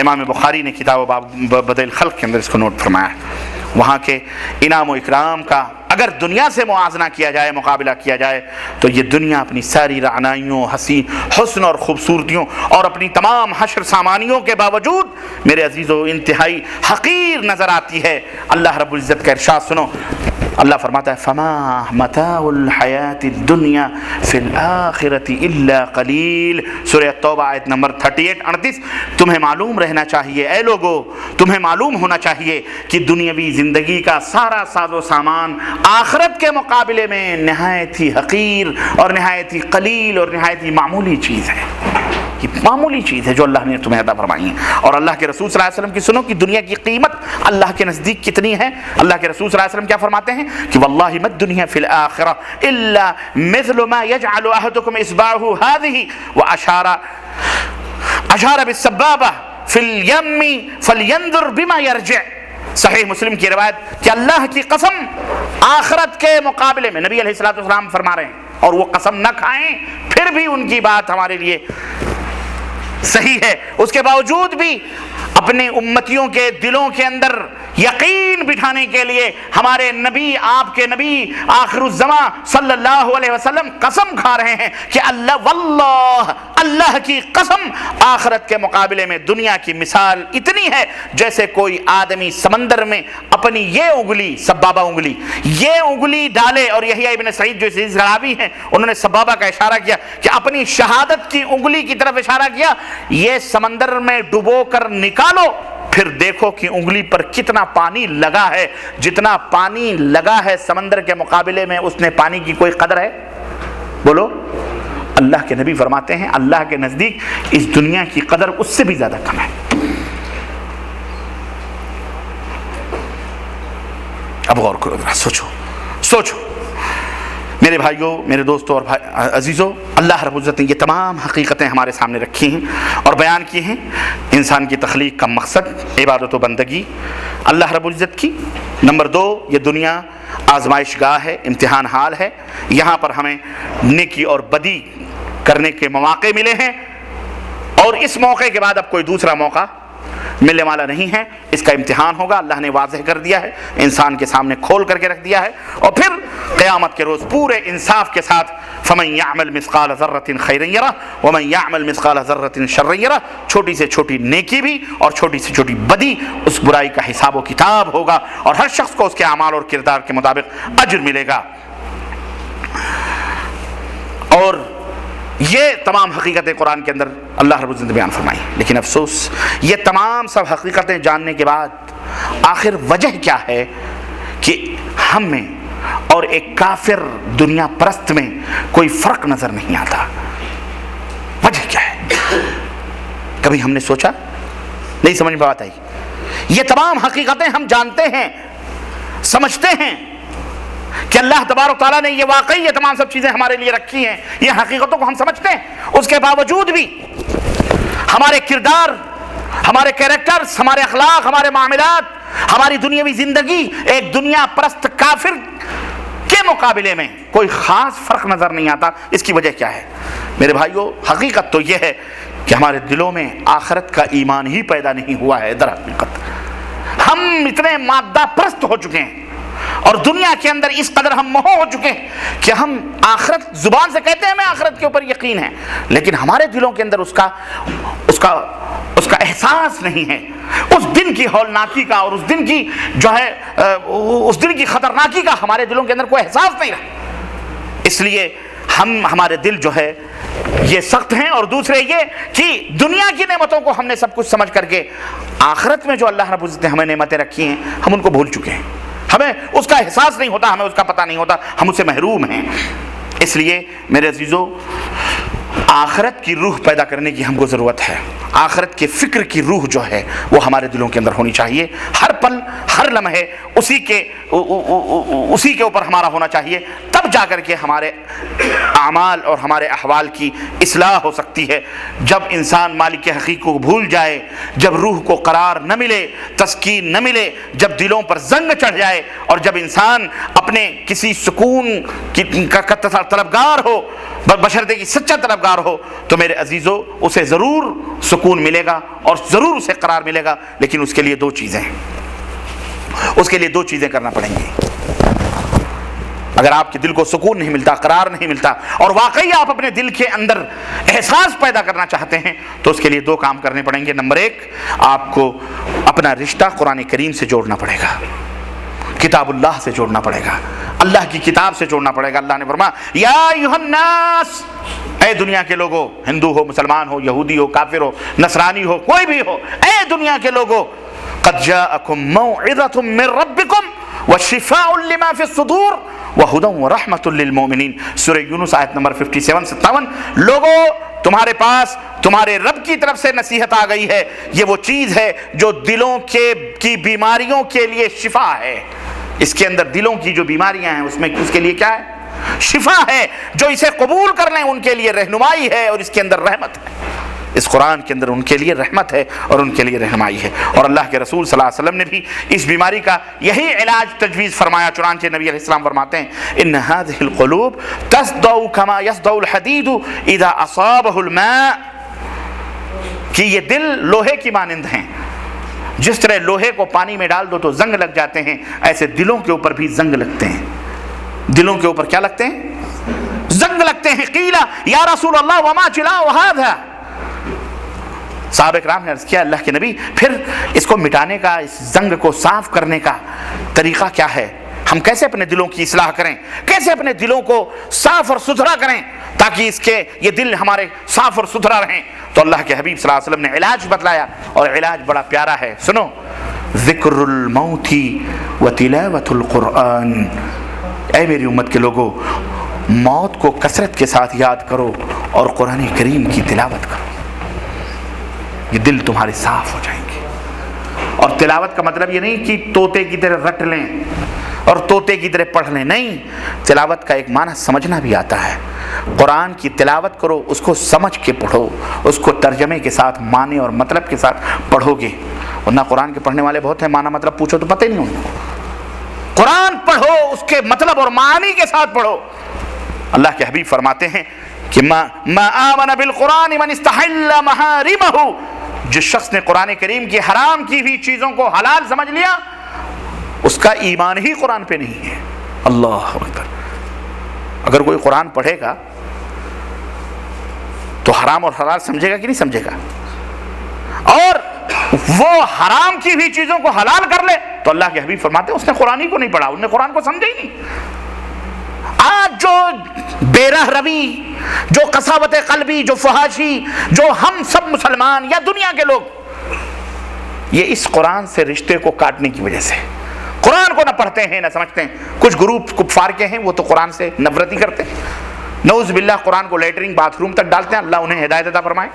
امام بخاری نے کتاب بدء الخلق کے اندر اس کو نوٹ فرمایا ہے۔ وہاں کے انعام و اکرام کا اگر دنیا سے موازنہ کیا جائے، مقابلہ کیا جائے، تو یہ دنیا اپنی ساری رعنائیوں، حسن اور خوبصورتیوں اور اپنی تمام حشر سامانیوں کے باوجود میرے عزیزو انتہائی حقیر نظر آتی ہے۔ اللہ رب العزت کا ارشاد سنو، اللہ فرماتا ہے فما متاع الحیات الدنیا فی الآخرۃ الا قلیل، سورہ توبہ آیت نمبر 38-38۔ تمہیں معلوم رہنا چاہیے اے لوگو، تمہیں معلوم ہونا چاہیے کہ دنیاوی زندگی کا سارا ساز و سامان آخرت کے مقابلے میں نہایت ہی حقیر اور نہایت ہی قلیل اور نہایت ہی معمولی چیز ہے۔ یہ معمولی چیز ہے جو اللہ نے تمہیں عطا فرمائی ہے۔ اور اللہ کے رسول صلی اللہ علیہ وسلم کی سنو کہ دنیا کی قیمت اللہ کے نزدیک کتنی ہے۔ اللہ کے رسول صلی اللہ علیہ وسلم کیا فرماتے ہیں کہ واللہ ما الدنیا فی الآخرہ الا مثل ما یجعل احدکم اصبعہ هذه واشار بالسبابہ فی الیم فلینظر بما یرجع۔ صحیح مسلم کی روایت کہ اللہ کی قسم آخرت کے مقابلے میں، نبی علیہ الصلوۃ والسلام فرما رہے ہیں، اور وہ قسم نہ کھائیں پھر بھی ان کی بات ہمارے لیے صحیح ہے، اس کے باوجود بھی اپنے امتیوں کے دلوں کے اندر یقین بٹھانے کے لیے ہمارے نبی، آپ کے نبی آخر الزمان صلی اللہ علیہ وسلم قسم کھا رہے ہیں کہ اللہ واللہ، اللہ کی قسم، آخرت کے مقابلے میں دنیا کی مثال اتنی ہے جیسے کوئی آدمی سمندر میں اپنی یہ انگلی، سبابہ انگلی، یہ انگلی ڈالے، اور یحییٰ ابن سعید جو عزیز غرابی ہیں انہوں نے سبابہ کا اشارہ کیا کہ اپنی شہادت کی انگلی کی طرف اشارہ کیا، یہ سمندر میں ڈبو کر نکالو، پھر دیکھو کہ انگلی پر کتنا پانی لگا ہے، جتنا پانی لگا ہے سمندر کے مقابلے میں اس نے پانی کی کوئی قدر ہے؟ بولو۔ اللہ کے نبی فرماتے ہیں اللہ کے نزدیک اس دنیا کی قدر اس سے بھی زیادہ کم ہے۔ اب غور کرو، سوچو میرے بھائیوں، میرے دوستوں اور عزیزوں، اللہ رب العزت نے یہ تمام حقیقتیں ہمارے سامنے رکھی ہیں اور بیان کی ہیں۔ انسان کی تخلیق کا مقصد عبادت و بندگی اللہ رب العزت کی۔ نمبر 2، یہ دنیا آزمائش گاہ ہے، امتحان حال ہے، یہاں پر ہمیں نیکی اور بدی کرنے کے مواقع ملے ہیں، اور اس موقع کے بعد اب کوئی دوسرا موقع ملنے والا نہیں ہے، اس کا امتحان ہوگا۔ اللہ نے واضح کر دیا ہے، انسان کے سامنے کھول کر کے رکھ دیا ہے، اور پھر قیامت کے روز پورے انصاف کے ساتھ فَمَن يَعْمَلْ مِثْقَالَ ذَرَّةٍ خَيْرًا يَرَهُ وَمَن يَعْمَلْ مِثْقَالَ ذَرَّةٍ شَرًّا يَرَهُ، چھوٹی سے چھوٹی نیکی بھی اور چھوٹی سے چھوٹی بدی، اس برائی کا حساب و کتاب ہوگا، اور ہر شخص کو اس کے اعمال اور کردار کے مطابق اجر ملے گا۔ اور یہ تمام حقیقتیں قرآن کے اندر اللہ رب العزت نے بیان فرمائی، لیکن افسوس یہ تمام سب حقیقتیں جاننے کے بعد آخر وجہ کیا ہے کہ ہم میں اور ایک کافر دنیا پرست میں کوئی فرق نظر نہیں آتا؟ وجہ کیا ہے؟ کبھی ہم نے سوچا؟ نہیں سمجھ میں بات آئی؟ یہ تمام حقیقتیں ہم جانتے ہیں، سمجھتے ہیں، کہ اللہ تبارک تعالیٰ نے یہ واقعی یہ تمام سب چیزیں ہمارے لیے رکھی ہیں، یہ حقیقتوں کو ہم سمجھتے ہیں، اس کے باوجود بھی ہمارے کردار، ہمارے کیریکٹرز، ہمارے اخلاق، ہمارے معاملات، ہماری دنیاوی زندگی ایک دنیا پرست کافر کے مقابلے میں کوئی خاص فرق نظر نہیں آتا۔ اس کی وجہ کیا ہے میرے بھائیو؟ حقیقت تو یہ ہے کہ ہمارے دلوں میں آخرت کا ایمان ہی پیدا نہیں ہوا ہے۔ در حقیقت ہم اتنے مادہ پرست ہو چکے ہیں اور دنیا کے اندر اس قدر ہم مہو ہو چکے ہیں کہ ہم آخرت زبان سے کہتے ہیں ہمیں آخرت کے اوپر یقین ہے، لیکن ہمارے دلوں کے اندر اس کا احساس نہیں ہے، اس دن کی ہولناکی کا اور اس دن کی جو ہے اس دن کی خطرناکی کا ہمارے دلوں کے اندر کوئی احساس نہیں رہا۔ اس لیے ہمارے دل جو ہے یہ سخت ہیں، اور دوسرے یہ کہ دنیا کی نعمتوں کو ہم نے سب کچھ سمجھ کر کے آخرت میں جو اللہ رب العزت نے ہمیں نعمتیں رکھی ہیں ہم ان کو بھول چکے ہیں، ہمیں اس کا احساس نہیں ہوتا، ہمیں اس کا پتہ نہیں ہوتا، ہم اس سے محروم ہیں۔ اس لیے میرے عزیزو آخرت کی روح پیدا کرنے کی ہم کو ضرورت ہے۔ آخرت کے فکر کی روح جو ہے وہ ہمارے دلوں کے اندر ہونی چاہیے، ہر پل ہر لمحے اسی کے اوپر ہمارا ہونا چاہیے، تب جا کر کے ہمارے اعمال اور ہمارے احوال کی اصلاح ہو سکتی ہے۔ جب انسان مالک حقیقی کو بھول جائے، جب روح کو قرار نہ ملے، تسکین نہ ملے، جب دلوں پر زنگ چڑھ جائے، اور جب انسان اپنے کسی سکون کا طلبگار ہو، بشرطے کی سچا طلبگار ہو، تو میرے عزیزو اسے ضرور سکون ملے گا اور ضرور اسے قرار ملے گا، لیکن اس کے لیے دو چیزیں کرنا پڑیں گی۔ اگر آپ کے دل کو سکون نہیں ملتا، قرار نہیں ملتا، اور واقعی آپ اپنے دل کے اندر احساس پیدا کرنا چاہتے ہیں، تو اس کے لیے دو کام کرنے پڑیں گے۔ نمبر ایک، آپ کو اپنا رشتہ قرآن کریم سے جوڑنا پڑے گا، کتاب اللہ سے جوڑنا پڑے گا، اللہ کی کتاب سے جوڑنا پڑے گا۔ اللہ نے فرمایا یا ایھا الناس، اے دنیا کے لوگوں، ہندو ہو، مسلمان ہو، یہودی ہو، کافر ہو، نصرانی ہو، کوئی بھی ہو، اے دنیا کے لوگوں، قد جاءکم موعظۃ من ربکم وشفاء لما فی الصدور وہدی ورحمۃ للمؤمنین۔ سورہ یونس آیت نمبر 57-57۔ لوگوں، تمہارے پاس تمہارے رب کی طرف سے نصیحت آ گئی ہے، یہ وہ چیز ہے جو دلوں کی بیماریوں کے لیے شفا ہے۔ اس کے اندر دلوں کی جو بیماریاں ہیں اس کے لیے کیا ہے؟ شفا ہے۔ جو اسے قبول کر لیں ان کے لیے رہنمائی ہے، اور اس کے اندر رحمت ہے۔ اس قرآن کے اندر ان کے لیے رحمت ہے اور ان کے لیے رہنمائی ہے، اور اللہ کے رسول صلی اللہ علیہ وسلم نے بھی اس بیماری کا یہی علاج تجویز فرمایا۔ چنانچہ نبی علیہ السلام فرماتے ہیں ان هذه القلوب تصدع كما يصدع الحديد اذا اصابه الماء، کہ یہ دل لوہے کی مانند ہیں، جس طرح لوہے کو پانی میں ڈال دو تو زنگ لگ جاتے ہیں، ایسے دلوں کے اوپر بھی زنگ لگتے ہیں۔ دلوں کے اوپر کیا لگتے ہیں؟ زنگ لگتے ہیں۔ قیل یا رسول اللہ وما جلاء هذا، صحابہ کرام نے عرض کیا اللہ کے نبی پھر اس کو مٹانے کا، اس زنگ کو صاف کرنے کا طریقہ کیا ہے؟ ہم کیسے اپنے دلوں کی اصلاح کریں، کیسے اپنے دلوں کو صاف اور ستھرا کریں تاکہ یہ دل ہمارے صاف اور ستھرا رہیں؟ تو اللہ کے حبیب صلی اللہ علیہ وسلم نے علاج بتلایا، اور علاج بڑا پیارا ہے، سنو، ذکر الموت و تلاوت القرآن۔ اے میری امت کے لوگوں، موت کو کثرت کے ساتھ یاد کرو اور قرآن کریم کی تلاوت کرو، یہ دل تمہارے صاف ہو جائیں گے۔ اور تلاوت کا مطلب یہ نہیں کہ طوطے کی طرح رٹ لیں اور طوطے کی طرح پڑھ لیں، نہیں، تلاوت کا ایک معنی سمجھنا بھی آتا ہے۔ قرآن کی تلاوت کرو، اس کو سمجھ کے پڑھو، اس کو ترجمے کے ساتھ، معنی اور مطلب کے ساتھ پڑھو گے، ورنہ قرآن کے پڑھنے والے بہت ہیں، معنی مطلب پوچھو تو پتہ ہی نہیں ہوگا۔ قرآن پڑھو، اس کے مطلب اور معنی کے ساتھ پڑھو۔ اللہ کے حبیب فرماتے ہیں کہ ما آمن بالقرآن من استحل محارمہ، جس شخص نے قرآن کریم کی حرام کی ہوئی چیزوں کو حلال سمجھ لیا، اس کا ایمان ہی قرآن پہ نہیں ہے۔ اللہ اکبر۔ اگر کوئی قرآن پڑھے گا تو حرام اور حلال سمجھے گا کہ نہیں سمجھے گا، اور وہ حرام کی ہوئی چیزوں کو حلال کر لے تو اللہ کے حبیب فرماتے ہیں اس نے قرآن ہی کو نہیں پڑھا، اس نے قرآن کو سمجھا ہی نہیں۔ آج جو بے رہ روی، جو قساوت قلبی، جو فحاشی، جو ہم سب مسلمان یا دنیا کے لوگ، یہ اس قرآن سے رشتے کو کاٹنے کی وجہ سے، قرآن کو نہ پڑھتے ہیں نہ سمجھتے ہیں۔ کچھ گروپ کفار کے ہیں، وہ تو قرآن سے نفرت ہی کرتے ہیں، نعوذ باللہ، قرآن کو لیٹرنگ باتھ روم تک ڈالتے ہیں، اللہ انہیں ہدایت عطا فرمائے۔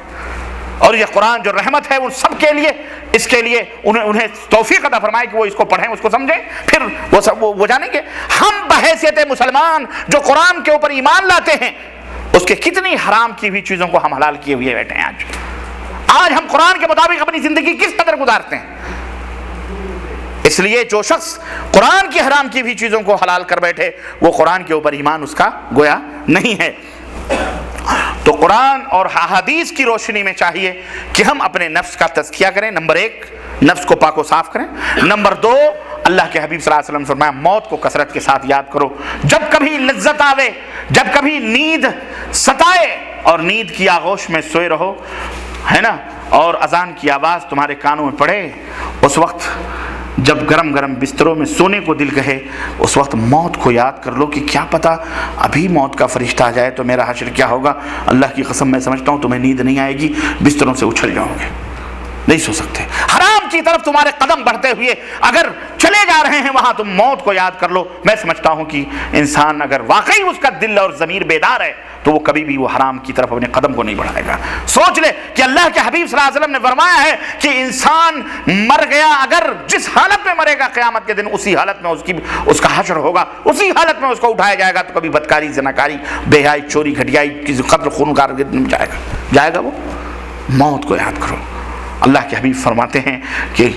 اور یہ قرآن جو رحمت ہے ان سب کے لیے، اس کے لیے انہیں توفیق عطا فرمائے کہ وہ اس کو پڑھیں، اس کو سمجھیں، پھر وہ جانیں گے۔ ہم بحیثیت مسلمان جو قرآن کے اوپر ایمان لاتے ہیں، اس کے کتنی حرام کی ہوئی چیزوں کو ہم حلال کیے ہوئے بیٹھے ہیں۔ آج ہم قرآن کے مطابق اپنی زندگی کس قدر گزارتے ہیں؟ اس لیے جو شخص قرآن کی حرام کی ہوئی چیزوں کو حلال کر بیٹھے، وہ قرآن کے اوپر ایمان اس کا گویا نہیں ہے۔ تو قرآن اور احادیث کی روشنی میں چاہیے کہ ہم اپنے نفس کا تزکیہ کریں۔ نمبر 1 نفس کو پاک و صاف کریں۔ نمبر 2 اللہ کے حبیب صلی اللہ علیہ وسلم نے فرمایا موت کو کثرت کے ساتھ یاد کرو۔ جب کبھی لذت آوے، جب کبھی نیند ستائے اور نیند کی آغوش میں سوئے رہو، ہے نا، اور اذان کی آواز تمہارے کانوں میں پڑے، اس وقت جب گرم گرم بستروں میں سونے کو دل کہے، اس وقت موت کو یاد کر لو کہ کیا پتہ ابھی موت کا فرشتہ آ جائے تو میرا حشر کیا ہوگا۔ اللہ کی قسم میں سمجھتا ہوں تمہیں نیند نہیں آئے گی، بستروں سے اچھل جاؤ گے، نہیں سو سکتے۔ حرام کی طرف تمہارے قدم بڑھتے ہوئے اگر چلے جا رہے ہیں، وہاں تم موت کو یاد کر لو۔ میں سمجھتا ہوں کہ انسان اگر واقعی اس کا دل اور ضمیر بیدار ہے تو وہ کبھی بھی وہ حرام کی طرف اپنے قدم کو نہیں بڑھائے گا۔ سوچ لے کہ اللہ کے حبیب صلی اللہ علیہ وسلم نے فرمایا ہے کہ انسان مر گیا، اگر جس حالت میں مرے گا قیامت کے دن اسی حالت میں اس کا حشر ہوگا، اسی حالت میں اس کو اٹھایا جائے گا۔ تو کبھی بدکاری، زناکاری، بے حیائی، چوری، گھٹیائی، کسی قتل خونخوار میں جائے گا وہ۔ موت کو یاد کرو۔ اللہ کے حبیب فرماتے ہیں کہ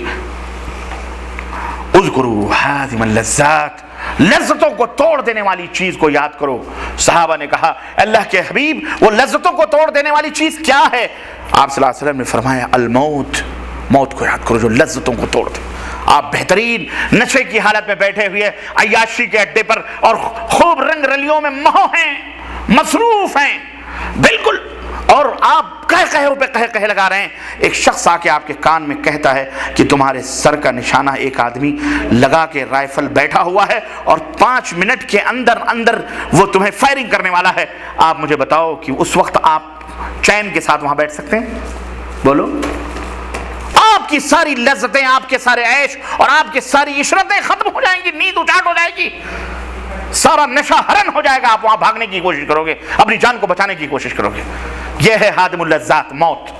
اذکروا ہاذم اللذات، لذتوں کو توڑ دینے والی چیز کو یاد کرو۔ صحابہ نے کہا اللہ کے حبیب وہ لذتوں کو توڑ دینے والی چیز کیا ہے؟ آپ صلی اللہ علیہ وسلم نے فرمایا الموت، موت کو یاد کرو جو لذتوں کو توڑ دے۔ آپ بہترین نشے کی حالت میں بیٹھے ہوئے عیاشی کے اڈے پر اور خوب رنگ رلیوں میں مہو ہیں، مصروف ہیں بالکل، اور آپ کہہ لگا رہے ہیں، ایک شخص آ کے آپ کے کان میں کہتا ہے کہ تمہارے سر کا نشانہ ایک آدمی لگا کے رائفل بیٹھا ہوا ہے اور 5 منٹ کے اندر وہ تمہیں فائرنگ کرنے والا ہے۔ آپ مجھے بتاؤ کہ اس وقت آپ چین کے ساتھ وہاں بیٹھ سکتے ہیں؟ بولو۔ آپ کی ساری لذتیں، آپ کے سارے عیش اور آپ کی ساری عشرتیں ختم ہو جائیں گی، نیند اچاٹ ہو جائے گی، سارا نشہ حرن ہو جائے گا۔ آپ وہاں بھاگنے کی کوشش کرو گے، اپنی جان کو بچانے کی کوشش کرو گے۔ یہ ہے ہادم اللذات، موت۔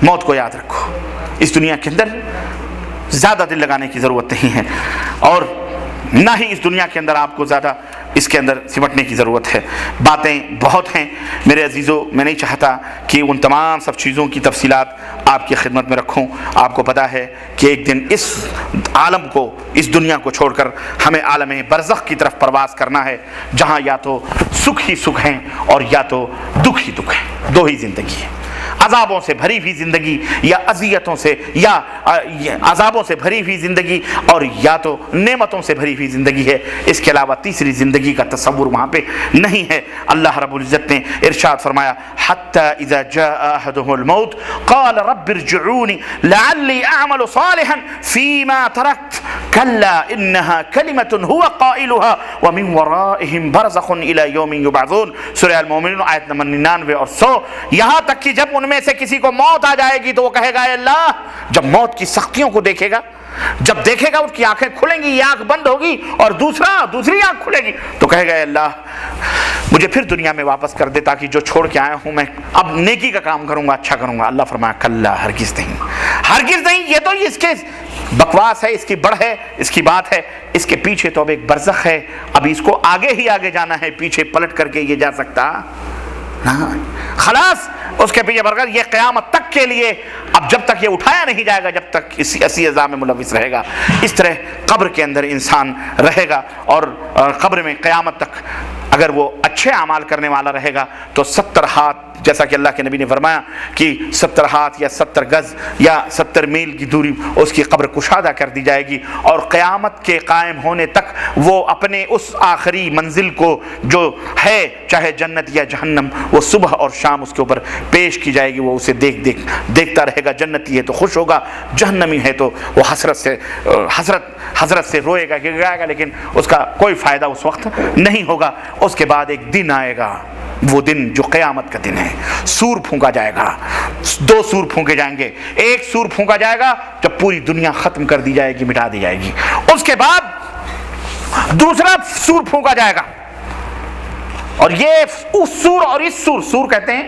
موت کو یاد رکھو۔ اس دنیا کے اندر زیادہ دل لگانے کی ضرورت نہیں ہے، اور نہ ہی اس دنیا کے اندر آپ کو زیادہ اس کے اندر سمٹنے کی ضرورت ہے۔ باتیں بہت ہیں میرے عزیزوں، میں نہیں چاہتا کہ ان تمام سب چیزوں کی تفصیلات آپ کی خدمت میں رکھوں۔ آپ کو پتہ ہے کہ ایک دن اس عالم کو، اس دنیا کو چھوڑ کر ہمیں عالم برزخ کی طرف پرواز کرنا ہے، جہاں یا تو سکھ ہی سکھ ہیں اور یا تو دکھ ہی دکھ ہیں۔ دو ہی زندگی ہے، عذابوں سے بھری ہوئی زندگی یا اذیتوں سے یا عذابوں سے بھری ہوئی زندگی، اور یا تو نعمتوں سے بھری ہوئی زندگی ہے۔ اس کے علاوہ تیسری زندگی کا تصور وہاں پہ نہیں ہے۔ اللہ رب العزت نے ارشاد فرمایا حتی اذا جاء احدهم الموت قال رب ارجعوني لعلی اعمل صالحا فيما تركت كلا انها كلمة هو قائلها ومن ورائهم برزخ الى يوم يبعثون۔ سورہ المومنون آیت نمبر 99 اور 100۔ یہاں تک کہ جب ان میں سے کسی کو موت آ جائے گی تو وہ کہے گا اے اللہ، جب موت کی سختیوں کو دیکھے گا، جب دیکھے گا اس کی آنکھیں کھلیں گی، یہ آنکھ بند ہوگی اور دوسری آنکھ کھلے گی، تو کہے گا اے اللہ مجھے پھر دنیا میں واپس کر دے تاکہ جو چھوڑ کے آیا ہوں میں اب نیکی کا کام کروں گا، اچھا کروں گا۔ اللہ فرمایا کلا، ہرگز نہیں، ہرگز نہیں۔ یہ تو اس کے بکواس ہے، اس کی بڑھ ہے، اس کی بات ہے۔ اس کے پیچھے تو اب ایک برزخ ہے، اب اس کو آگے ہی آگے جانا ہے، پیچھے پلٹ کر کے یہ جا سکتا خلاص اس کے پیچھے برگر۔ یہ قیامت تک کے لیے، اب جب تک یہ اٹھایا نہیں جائے گا، جب تک اسی عذاب میں ملوث رہے گا۔ اس طرح قبر کے اندر انسان رہے گا، اور قبر میں قیامت تک اگر وہ اچھے اعمال کرنے والا رہے گا تو 70 ہاتھ، جیسا کہ اللہ کے نبی نے فرمایا کہ 70 ہاتھ یا 70 گز یا 70 میل کی دوری اس کی قبر کشادہ کر دی جائے گی، اور قیامت کے قائم ہونے تک وہ اپنے اس آخری منزل کو جو ہے، چاہے جنت یا جہنم، وہ صبح اور شام اس کے اوپر پیش کی جائے گی۔ وہ اسے دیکھتا رہے گا۔ جنتی ہے تو خوش ہوگا، جہنمی ہے تو وہ حسرت سے روئے گا، گائے گا، لیکن اس کا کوئی فائدہ اس وقت نہیں ہوگا۔ اس کے بعد ایک دن آئے گا، وہ دن جو قیامت کا دن ہے، سور پھونکا جائے گا۔ 2 سور پھونکے جائیں گے۔ ایک سور پھونکا جائے گا جب پوری دنیا ختم کر دی جائے گی، مٹا دی جائے گی۔ اس کے بعد دوسرا سور پھونکا جائے گا، اور یہ اس سور اور اس سور کہتے ہیں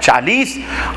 40।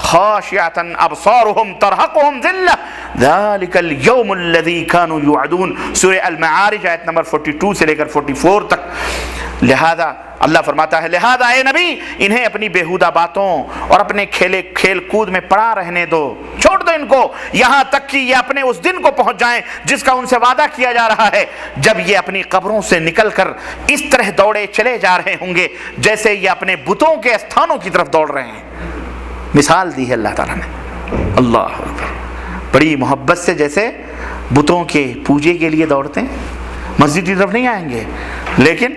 خاشعۃ ابصارهم ترهقهم ذلہ ذلک اليوم الذی كانوا یوعدون، سورہ المعارج آیت نمبر 42 سے لے کر 44 تک۔ لہذا اللہ فرماتا ہے لہذا اے نبی انہیں اپنی بیہودہ باتوں اور اپنے کھیل کود میں پڑا رہنے دو، چھوڑ دو ان کو، یہاں تک کہ یہ اپنے اس دن کو پہنچ جائیں جس کا ان سے وعدہ کیا جا رہا ہے، جب یہ اپنی قبروں سے نکل کر اس طرح دوڑے چلے جا رہے ہوں گے جیسے یہ اپنے بتوں کے استھانوں کی طرف دوڑ رہے ہیں۔ مثال دی ہے اللہ تعالیٰ نے، اللہ اکبر، بڑی محبت سے، جیسے بتوں کے پوجے کے لیے دوڑتے ہیں، مسجد کی طرف نہیں آئیں گے لیکن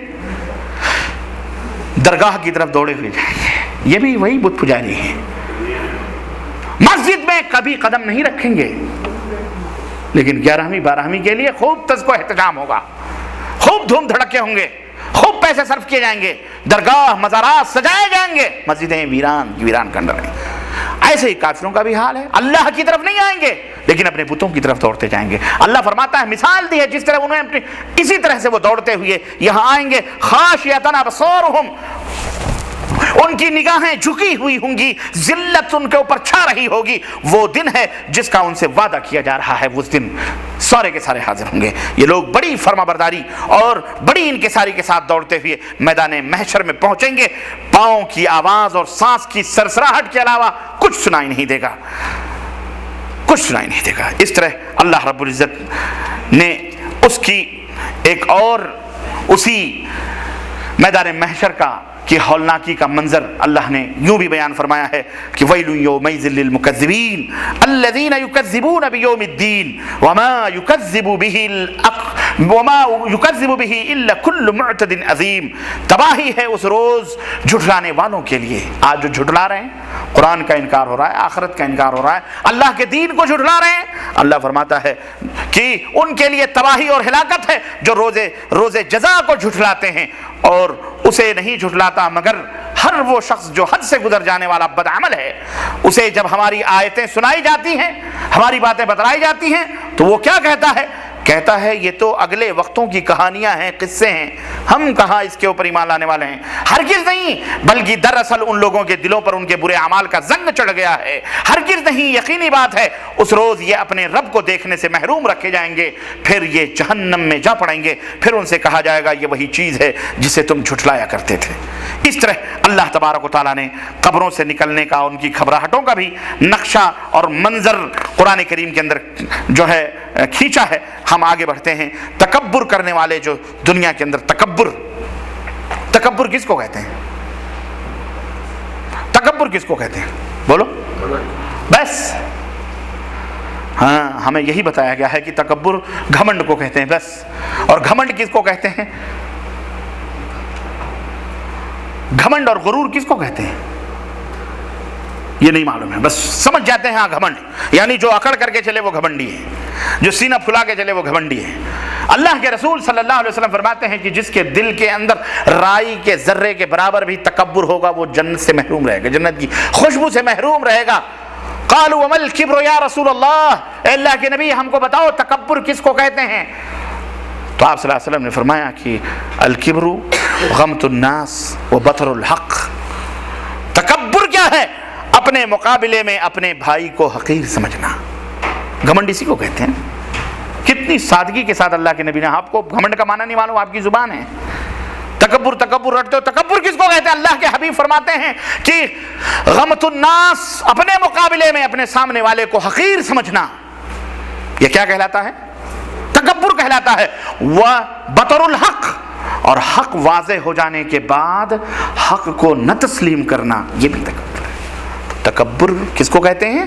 درگاہ کی طرف دوڑے ہوئے جائیں گے۔ یہ بھی وہی بت پجاری ہیں، مسجد میں کبھی قدم نہیں رکھیں گے لیکن 11ویں 12ویں کے لیے خوب تذکو احتجام ہوگا، خوب دھوم دھڑکے ہوں گے، خوب پیسے صرف کیے جائیں گے، درگاہ مزارات سجائے جائیں گے، مسجدیں ویران کنڈر ہیں۔ ایسے ہی کافروں کا بھی حال ہے، اللہ کی طرف نہیں آئیں گے لیکن اپنے بتوں کی طرف دوڑتے جائیں گے۔ اللہ فرماتا ہے مثال دی ہے جس طرح انہوں نے اسی طرح سے وہ دوڑتے ہوئے یہاں آئیں گے، خاشعۃ ابصارهم، ان کی نگاہیں جھکی ہوئی ہوں گی، ذلت ان کے اوپر چھا رہی ہوگی۔ وہ دن ہے جس کا ان سے وعدہ کیا جا رہا ہے، اس دن سارے کے سارے حاضر ہوں گے۔ یہ لوگ بڑی فرما برداری اور بڑی انکساری کے ساتھ دوڑتے ہوئے میدان محشر میں پہنچیں گے، پاؤں کی آواز اور سانس کی سرسراہٹ کے علاوہ کچھ سنائی نہیں دے گا، کچھ سنائی نہیں دے گا۔ اس طرح اللہ رب العزت نے اس کی ایک اور اسی میدان محشر کا کہ ہولناکی کا منظر اللہ نے یوں بھی بیان فرمایا ہے کہ ویل یومئذ للمکذبین الذین یکذبون بیوم الدین وما یکذب به الا کل معتد عظیم۔ تباہی ہے اس روز جھٹلانے والوں کے لیے۔ آج جو جھٹلا رہے ہیں، قرآن کا انکار ہو رہا ہے، آخرت کا انکار ہو رہا ہے، اللہ کے دین کو جھٹلا رہے ہیں، اللہ فرماتا ہے کہ ان کے لیے تباہی اور ہلاکت ہے جو روز جزا کو جھٹلاتے ہیں، اور اسے نہیں جھٹلاتا مگر ہر وہ شخص جو حد سے گزر جانے والا بدعمل ہے۔ اسے جب ہماری آیتیں سنائی جاتی ہیں، ہماری باتیں بتلائی جاتی ہیں تو وہ کیا کہتا ہے یہ تو اگلے وقتوں کی کہانیاں ہیں، قصے ہیں، ہم کہاں اس کے اوپر ایمان لانے والے ہیں۔ ہرگز نہیں، بلکہ دراصل ان لوگوں کے دلوں پر ان کے برے اعمال کا زنگ چڑھ گیا ہے۔ ہرگز نہیں، یقینی بات ہے اس روز یہ اپنے رب کو دیکھنے سے محروم رکھے جائیں گے، پھر یہ جہنم میں جا پڑیں گے، پھر ان سے کہا جائے گا یہ وہی چیز ہے جسے تم جھٹلایا کرتے تھے۔ اس طرح اللہ تبارک و تعالیٰ نے قبروں سے نکلنے کا، ان کی گھبراہٹوں کا بھی نقشہ اور منظر قرآن کریم کے اندر جو ہے کھینچا ہے۔ ہم آگے بڑھتے ہیں۔ تکبر کرنے والے جو دنیا کے اندر تکبر کس کو کہتے ہیں؟ تکبر کس کو کہتے ہیں؟ بولو بس۔ ہاں، ہمیں یہی بتایا گیا ہے کہ تکبر گھمنڈ کو کہتے ہیں بس۔ اور گھمنڈ کس کو کہتے ہیں؟ گھمنڈ اور غرور کس کو کہتے ہیں؟ یہ نہیں معلوم ہے، بس سمجھ جاتے ہیں ہاں گھمنڈ یعنی جو اکڑ کر کے چلے وہ گھمنڈی ہے، جو سینہ پھلا کے چلے وہ گھمنڈی ہے۔ اللہ کے رسول صلی اللہ علیہ وسلم فرماتے ہیں کہ جس کے دل کے اندر رائی کے ذرے کے برابر بھی تکبر ہوگا وہ جنت سے محروم رہے گا، جنت کی خوشبو سے محروم رہے گا۔ قالوا وما الکبر یا رسول اللہ، اے اللہ کے نبی ہم کو بتاؤ تکبر کس کو کہتے ہیں؟ تو آپ صلی اللہ علیہ وسلم نے فرمایا کہ الکبر غمط الناس وبطر الحق۔ تکبر کیا ہے؟ اپنے مقابلے میں اپنے بھائی کو حقیر سمجھنا۔ گھمنڈ اسی کو کہتے ہیں۔ کتنی سادگی کے ساتھ اللہ کے نبی نے، آپ کو گھمنڈ کا معنی نہیں معلوم، آپ کی زبان ہے، تکبر رٹتے ہو۔ تکبر کس کو کہتے ہیں؟ اللہ کے حبیب فرماتے ہیں کہ غمط الناس، اپنے مقابلے میں اپنے سامنے والے کو حقیر سمجھنا، یہ کیا کہلاتا ہے؟ تکبر کہلاتا ہے۔ وبطر الحق، اور حق واضح ہو جانے کے بعد حق کو نہ تسلیم کرنا، یہ بھی تکبر ہے۔ تکبر کس کو کہتے ہیں؟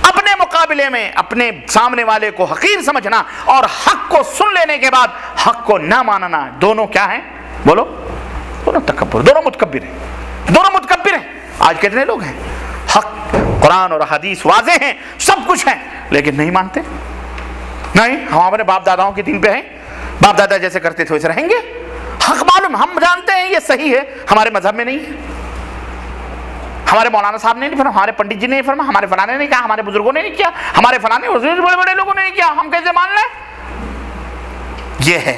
اپنے مقابلے میں اپنے سامنے والے کو حقیر سمجھنا اور حق کو سن لینے کے بعد حق کو نہ ماننا، دونوں کیا ہیں؟ بولو، دونوں تکبر، دونوں متکبر ہیں، دونوں متکبر ہیں۔ آج کتنے لوگ ہیں حق، قرآن اور حدیث واضح ہیں، سب کچھ ہیں، لیکن نہیں مانتے۔ نہیں، ہم اپنے باپ داداؤں کے دین پہ ہیں، باپ دادا جیسے کرتے تھے ویسے رہیں گے۔ حق معلوم، ہم جانتے ہیں یہ صحیح ہے، ہمارے مذہب میں نہیں ہے، ہمارے مولانا صاحب نے نہیں فرمایا، ہمارے پنڈت جی نے نہیں فرمایا، ہمارے فلاں نے نہیں کہا، ہمارے بزرگوں نے نہیں کیا، ہمارے فلاں بڑے بڑے لوگوں نے نہیں کیا، ہم کیسے مان لیں؟ یہ ہے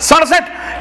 67,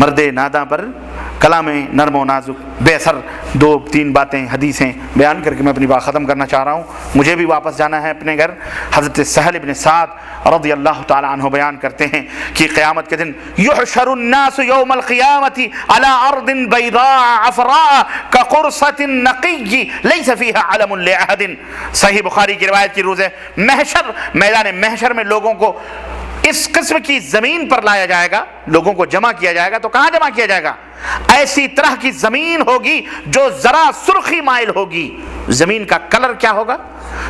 مرد ناداں پر کلام نرم و نازک بے اثر 2-3 باتیں حدیثیں بیان کر کے میں اپنی بات ختم کرنا چاہ رہا ہوں. مجھے بھی واپس جانا ہے اپنے گھر. حضرت سہل بن سعد رضی اللہ تعالی عنہ بیان کرتے ہیں کہ قیامت کے دن یحشر الناس یوم القیامت علی ارض بیضاء عفراء کقرصۃ نقی لیس فیہا علم لأحد. صحیح بخاری کی روایت کی روز محشر، میدان محشر میں لوگوں کو اس قسم کی زمین پر لایا جائے گا، لوگوں کو جمع کیا جائے گا. تو کہاں جمع کیا جائے گا؟ ایسی طرح کی زمین ہوگی جو ذرا سرخی مائل ہوگی. زمین کا کلر کیا ہوگا؟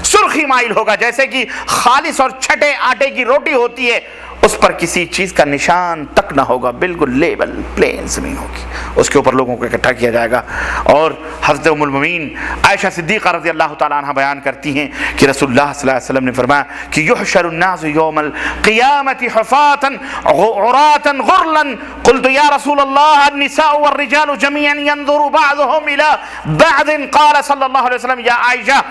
سرخی مائل ہوگا، جیسے کہ خالص اور چھٹے آٹے کی روٹی ہوتی ہے، اس پر کسی چیز کا نشان تک نہ ہوگا، بالکل لیبل پلین زمین ہوگی. اس کے اوپر لوگوں کو اکٹھا کیا جائے گا. اور حضرت ام المؤمنین عائشہ صدیقہ رضی اللہ تعالی عنہ بیان کرتی ہیں کہ رسول اللہ صلی اللہ علیہ وسلم نے فرمایا کہ یحشر الناس یوم القیامت حفاۃ عراۃ غرلا قلت یا رسول اللہ النساء والرجال جميعا ينظر بعضهم الى بعض قال صلی اللہ علیہ وسلم یا عائشہ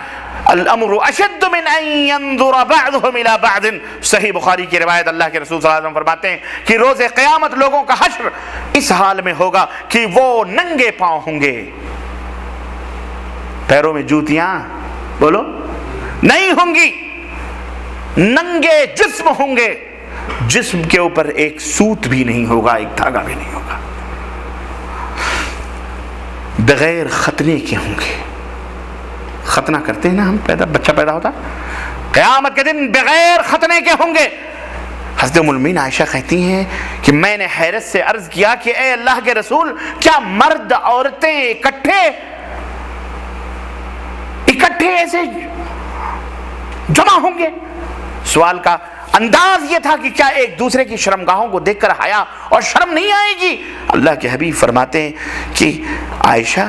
الامر اشد من ان ينظر بعضهم الى بعض. صحیح بخاری کی روایت. اللہ کے رسول صلی اللہ علیہ وسلم فرماتے ہیں کہ روز قیامت لوگوں کا حشر اس حال میں ہوگا کہ وہ ننگے پاؤں ہوں گے، پیروں میں جوتیاں بولو نہیں ہوں گی، ننگے جسم ہوں گے، جسم کے اوپر ایک سوت بھی نہیں ہوگا، ایک دھاگا بھی نہیں ہوگا، بغیر ختنے کے ہوں گے. ختنہ کرتے ہیں نا ہم، بچہ پیدا ہوتا، قیامت کے دن بغیر ختنے کے ہوں گے. حضرت ام المؤمنین عائشہ کہتی ہیں کہ میں نے حیرت سے عرض کیا کہ اے اللہ کے رسول، کیا مرد عورتیں اکٹھے ایسے جمع ہوں گے؟ سوال کا انداز یہ تھا کہ کیا ایک دوسرے کی شرمگاہوں کو دیکھ کر حیا اور شرم نہیں آئے گی؟ اللہ کے حبیب فرماتے ہیں کہ عائشہ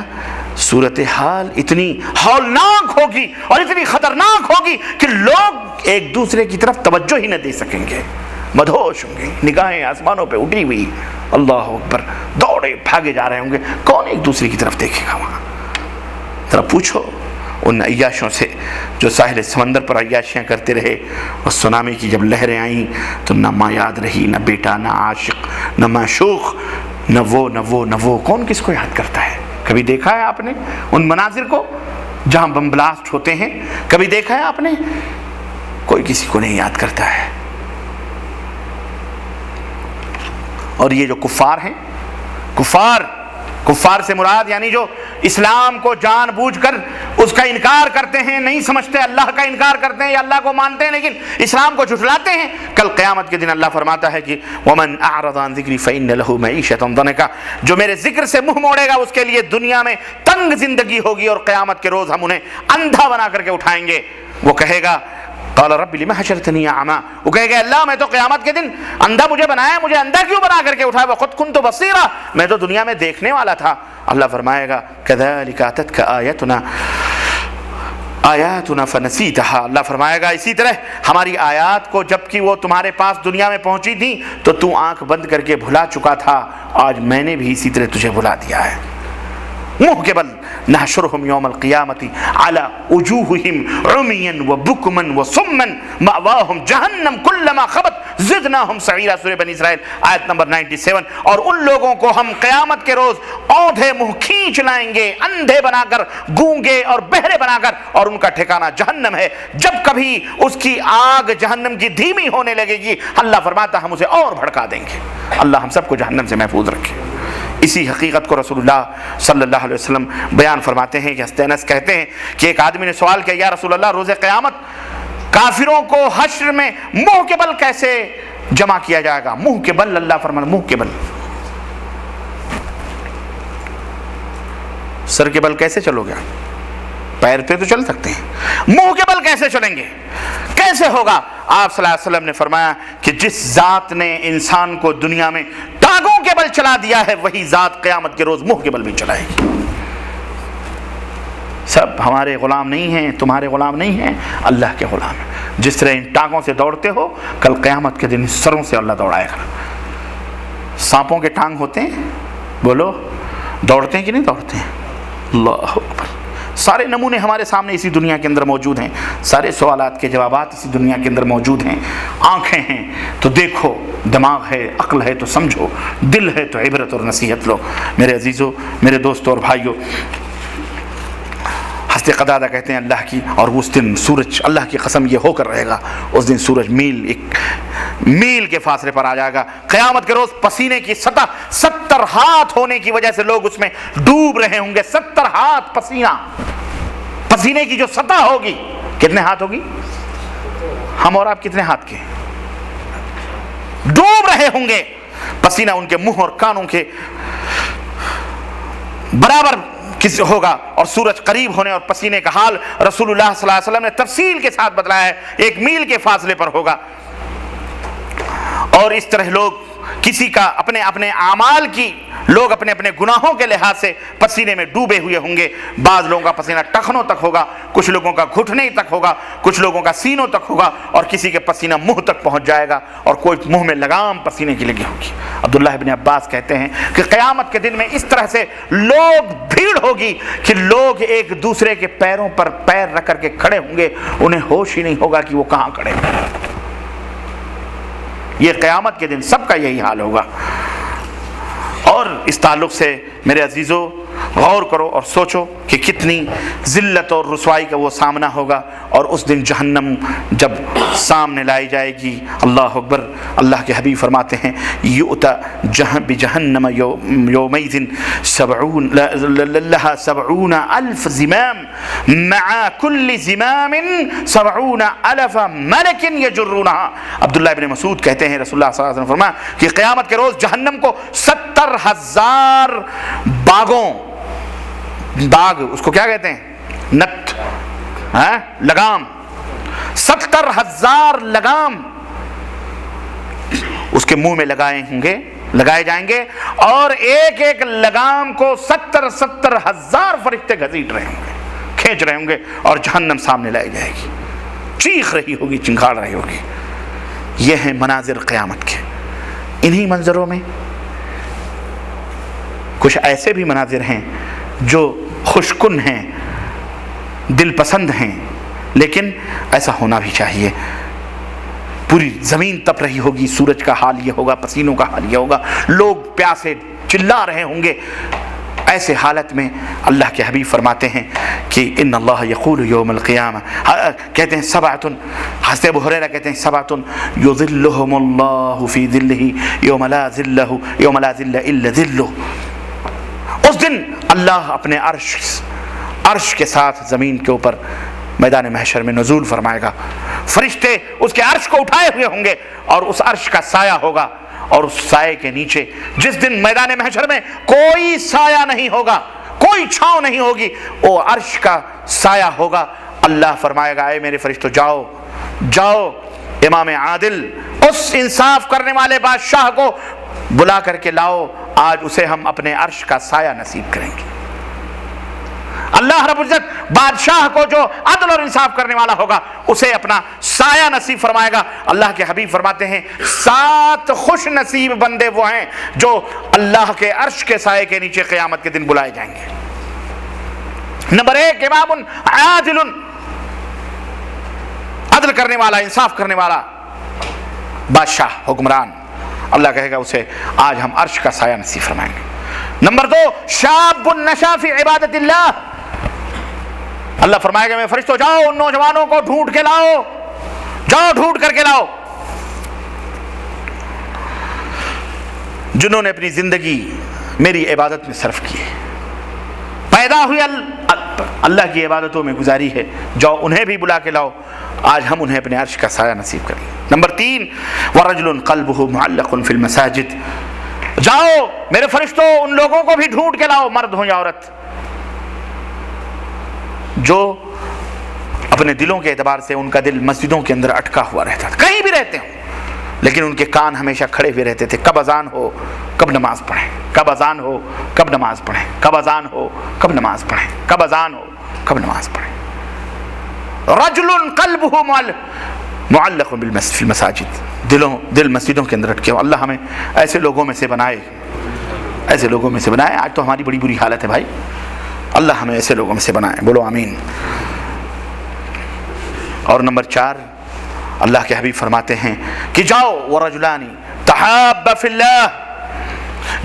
صورتحال اتنی ہولناک ہوگی اور اتنی خطرناک ہوگی کہ لوگ ایک دوسرے کی طرف توجہ ہی نہ دے سکیں گے، مدہوش ہوں گے، نگاہیں آسمانوں پہ اٹھی ہوئی، اللہ اکبر، دوڑے بھاگے جا رہے ہوں گے. کون ایک دوسرے کی طرف دیکھے گا وہاں؟ ذرا پوچھو ان عیاشوں سے جو ساحل سمندر پر عیاشیاں کرتے رہے، اور سونامی کی جب لہریں آئیں تو نہ ماں یاد رہی، نہ بیٹا، نہ عاشق، نہ معشوق، نہ وہ. کون کس کو یاد کرتا ہے؟ کبھی دیکھا ہے آپ نے ان مناظر کو جہاں بم بلاسٹ ہوتے ہیں؟ کبھی دیکھا ہے آپ نے؟ کوئی کسی کو نہیں یاد کرتا ہے. اور یہ جو کفار ہیں، کفار سے مراد یعنی جو اسلام کو جان بوجھ کر اس کا انکار کرتے ہیں، نہیں سمجھتے، اللہ کا انکار کرتے ہیں یا اللہ کو مانتے ہیں لیکن اسلام کو جھٹلاتے ہیں، کل قیامت کے دن اللہ فرماتا ہے کہ وَمَنْ أَعْرَضَ عَنْ ذِكْرِي فَإِنَّ لَهُ مَعِيشَةً ضَنْكَ. جو میرے ذکر سے منہ موڑے گا اس کے لیے دنیا میں تنگ زندگی ہوگی اور قیامت کے روز ہم انہیں اندھا بنا کر کے اٹھائیں گے. وہ کہے گا قال رب لما حشرتنی اعمی، وہ کہے گا اللہ میں تو قیامت کے دن اندھا مجھے بنایا، مجھے اندھا کیوں بنا کر کے اٹھایا؟ وقد كنت بصیرا، میں تو دنیا میں دیکھنے والا تھا. اللہ فرمائے گا كذلك اتتك آیاتنا فنسیتها. اللہ فرمائے گا اسی طرح ہماری آیات کو جب کہ وہ تمہارے پاس دنیا میں پہنچی تھی تو تو آنکھ بند کر کے بھلا چکا تھا، آج میں نے بھی اسی طرح تجھے بھلا دیا ہے. منہ کے بل نحشرهم یوم القیامت علی وجوہہم عمیا وبکما وصما مأواہم جہنم کلما خبت زدناہم سعیرا. سورہ بنی اسرائیل آیت نمبر 97. اور ان لوگوں کو ہم قیامت کے روز اوندھے منہ کھینچ لائیں گے، اندھے بنا کر، گونگے اور بہرے بنا کر، اور ان کا ٹھکانہ جہنم ہے. جب کبھی اس کی آگ جہنم کی دھیمی ہونے لگے گی اللہ فرماتا ہم اسے اور بھڑکا دیں گے. اللہ ہم سب کو جہنم سے محفوظ رکھے. اسی حقیقت کو رسول اللہ صلی اللہ علیہ وسلم بیان فرماتے ہیں کہ حضرت انس کہتے ہیں کہ ایک آدمی نے سوال کیا، یا رسول اللہ روز قیامت کافروں کو حشر میں منہ کے بل کیسے جمع کیا جائے گا؟ منہ کے بل، اللہ فرماتا منہ کے بل. سر کے بل کیسے چلو گے؟ پیر پہ تو چل سکتے ہیں، منہ کے بل کیسے چلیں گے؟ کیسے ہوگا؟ آپ صلی اللہ علیہ وسلم نے فرمایا کہ جس ذات نے انسان کو دنیا میں ٹانگوں کے بل چلا دیا ہے وہی ذات قیامت کے روز منہ کے بل بھی چلائے گی. سب ہمارے غلام نہیں ہیں، تمہارے غلام نہیں ہیں، اللہ کے غلام ہیں. جس طرح ان ٹانگوں سے دوڑتے ہو کل قیامت کے دن سروں سے اللہ دوڑائے گا. سانپوں کے ٹانگ ہوتے ہیں، بولو دوڑتے ہیں کہ نہیں دوڑتے ہیں؟ اللہ اکبر. سارے نمونے ہمارے سامنے اسی دنیا کے اندر موجود ہیں، سارے سوالات کے جوابات اسی دنیا کے اندر موجود ہیں۔ آنکھیں ہیں تو دیکھو، دماغ ہے، عقل ہے تو سمجھو، دل ہے تو عبرت اور نصیحت لو۔ میرے عزیزو، میرے دوستو اور بھائیو، حضرت قتادہ کہتے ہیں اللہ کی، اور اس دن سورج، اللہ کی قسم یہ ہو کر رہے گا، اس دن سورج ایک میل کے فاصلے پر آ جائے گا۔ قیامت کے روز پسینے کی سطح 70 ہاتھ ہونے کی وجہ سے لوگ اس میں ڈوب رہے ہوں گے۔ 70 ہاتھ پسینے کی جو سطح ہوگی، کتنے ہاتھ ہوگی؟ ہم اور آپ کتنے ہاتھ کے ڈوب رہے ہوں گے؟ پسینہ ان کے منہ اور کانوں کے برابر ہوگا، اور سورج قریب ہونے اور پسینے کا حال رسول اللہ صلی اللہ علیہ وسلم نے تفصیل کے ساتھ بتلایا ہے، 1 میل کے فاصلے پر ہوگا۔ اور اس طرح لوگ کسی کا اپنے اعمال کی، لوگ اپنے گناہوں کے لحاظ سے پسینے میں ڈوبے ہوئے ہوں گے۔ بعض لوگوں کا پسینہ ٹخنوں تک ہوگا، کچھ لوگوں کا گھٹنے تک ہوگا، کچھ لوگوں کا سینوں تک ہوگا، اور کسی کے پسینہ منہ تک پہنچ جائے گا، اور کوئی منہ میں لگام پسینے کی لگی ہوگی۔ عبداللہ ابن عباس کہتے ہیں کہ قیامت کے دن میں اس طرح سے لوگ بھیڑ ہوگی کہ لوگ ایک دوسرے کے پیروں پر پیر رکھ کر کے کھڑے ہوں گے، انہیں ہوش ہی نہیں ہوگا کہ وہ کہاں کھڑے ہیں۔ یہ قیامت کے دن سب کا یہی حال ہوگا۔ اور اس تعلق سے میرے عزیزو غور کرو اور سوچو کہ کتنی ذلت اور رسوائی کا وہ سامنا ہوگا، اور اس دن جہنم جب سامنے لائی جائے گی، اللہ اکبر، اللہ کے حبیب فرماتے ہیں یؤتی بجہنم یومئذ 70,000 زمام مع كل زمام 70,000 ملک یجرونها۔ عبداللہ ابن مسعود کہتے ہیں رسول اللہ صلی اللہ علیہ وسلم فرمایا کہ قیامت کے روز جہنم کو 70,000 باغ اس کو کیا کہتے ہیں؟ نت، لگام، 70,000 لگام اس کے منہ میں لگائے جائیں گے، اور ایک ایک لگام کو 70,000 فرشتے گھسیٹ رہے ہوں گے، کھینچ رہے ہوں گے، اور جہنم سامنے لائی جائے گی، چیخ رہی ہوگی، چنگھاڑ رہی ہوگی۔ یہ ہیں مناظر قیامت کے۔ انہی منظروں میں کچھ ایسے بھی مناظر ہیں جو خوشکن ہیں، دل پسند ہیں، لیکن ایسا ہونا بھی چاہیے۔ پوری زمین تپ رہی ہوگی، سورج کا حال یہ ہوگا، پسینوں کا حال یہ ہوگا، لوگ پیاسے چلا رہے ہوں گے۔ ایسے حالت میں اللہ کے حبیب فرماتے ہیں کہ ان اللہ یقول یوم القیامہ، کہتے ہیں سبعۃ، حضرت ابو ہریرہ کہتے ہیں سبعۃ یظلھم اللہ فی ظلہ یوم لا ظل الا ظلہ۔ اس دن اللہ اپنے عرش کے ساتھ زمین کے اوپر میدان محشر میں نزول فرمائے گا، فرشتے اس کے عرش کو اٹھائے ہوئے ہوں گے، اور اس عرش کا سایہ ہوگا، اور اس سائے کے نیچے جس دن میدان محشر میں کوئی سایہ نہیں ہوگا، کوئی چھاؤں نہیں ہوگی، وہ عرش کا سایہ ہوگا۔ اللہ فرمائے گا اے میرے فرشتوں جاؤ امام عادل، اس انصاف کرنے والے بادشاہ کو بلا کر کے لاؤ، آج اسے ہم اپنے عرش کا سایہ نصیب کریں گے۔ اللہ رب العزت بادشاہ کو جو عدل اور انصاف کرنے والا ہوگا اسے اپنا سایہ نصیب فرمائے گا۔ اللہ کے حبیب فرماتے ہیں 7 خوش نصیب بندے وہ ہیں جو اللہ کے عرش کے سائے کے نیچے قیامت کے دن بلائے جائیں گے۔ نمبر 1 امام عادل، عدل کرنے والا، انصاف کرنے والا بادشاہ، حکمران، اللہ کہے گا اسے آج ہم عرش کا سایہ نصیب فرمائیں گے۔ نمبر 2 شاب نشا فی عبادت اللہ، اللہ فرمائے گا میں فرشتوں جاؤ ان نوجوانوں کو ڈھونڈ کے لاؤ، جاؤ ڈھونڈ کر کے لاؤ جنہوں نے اپنی زندگی میری عبادت میں صرف کی ہے، پیدا ہوئی اللہ کی عبادتوں میں گزاری ہے، جاؤ انہیں بھی بلا کے لاؤ، آج ہم انہیں اپنے عرش کا سایہ نصیب کریں۔ نمبر 3 ورجل قلبه معلق فی المساجد، جاؤ میرے فرشتوں ان لوگوں کو بھی ڈھونڈ کے لاؤ، مرد ہو یا عورت، جو اپنے دلوں کے اعتبار سے ان کا دل مسجدوں کے اندر اٹکا ہوا رہتا تھا، کہیں بھی رہتے ہوں لیکن ان کے کان ہمیشہ کھڑے ہوئے رہتے تھے، کب اذان ہو کب نماز پڑھیں، کب اذان ہو کب نماز پڑھیں، کب اذان ہو کب نماز پڑھیں، کب اذان ہو کب نماز پڑھیں۔ رجل قلبه معلق فی المساجد، دل مسجدوں کے اندر اٹکے ہو۔ اللہ ہمیں ایسے لوگوں میں سے بنائے، ایسے لوگوں میں سے بنائے۔ آج تو ہماری بڑی بری حالت ہے بھائی، اللہ ہمیں ایسے لوگوں میں سے بنائے، بولو آمین۔ اور نمبر 4 اللہ کے حبیب فرماتے ہیں کہ جاؤ ورجلان تحابا فی اللہ،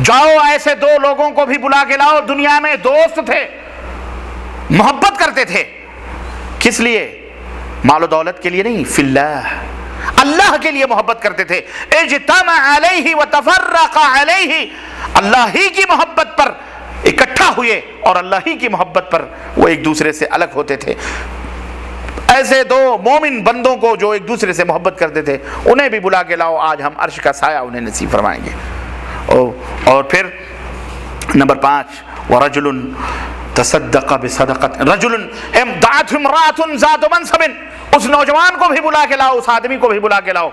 جاؤ ایسے 2 لوگوں کو بھی بلا کے لاؤ، دنیا میں دوست تھے، محبت کرتے تھے، کس لیے؟ مال و دولت کے لیے نہیں، فی اللہ، اللہ کے لیے محبت کرتے تھے۔ اجتمع علیہ وتفرق علیہ، اللہ ہی کی محبت پر اکٹھا ہوئے اور اللہ ہی کی محبت پر وہ ایک دوسرے سے الگ ہوتے تھے۔ ایسے 2 مومن بندوں کو جو ایک دوسرے سے محبت کرتے تھے، انہیں بھی بلا کے لاؤ، آج ہم عرش کا سایہ انہیں نصیب فرمائیں گے۔ اور پھر نمبر 5 ورجل تصدق بصدقۃ، رجل دعته امرأة ذات منصب، اس نوجوان کو بھی بلا کے لاؤ، اس آدمی کو بھی بلا کے لاؤ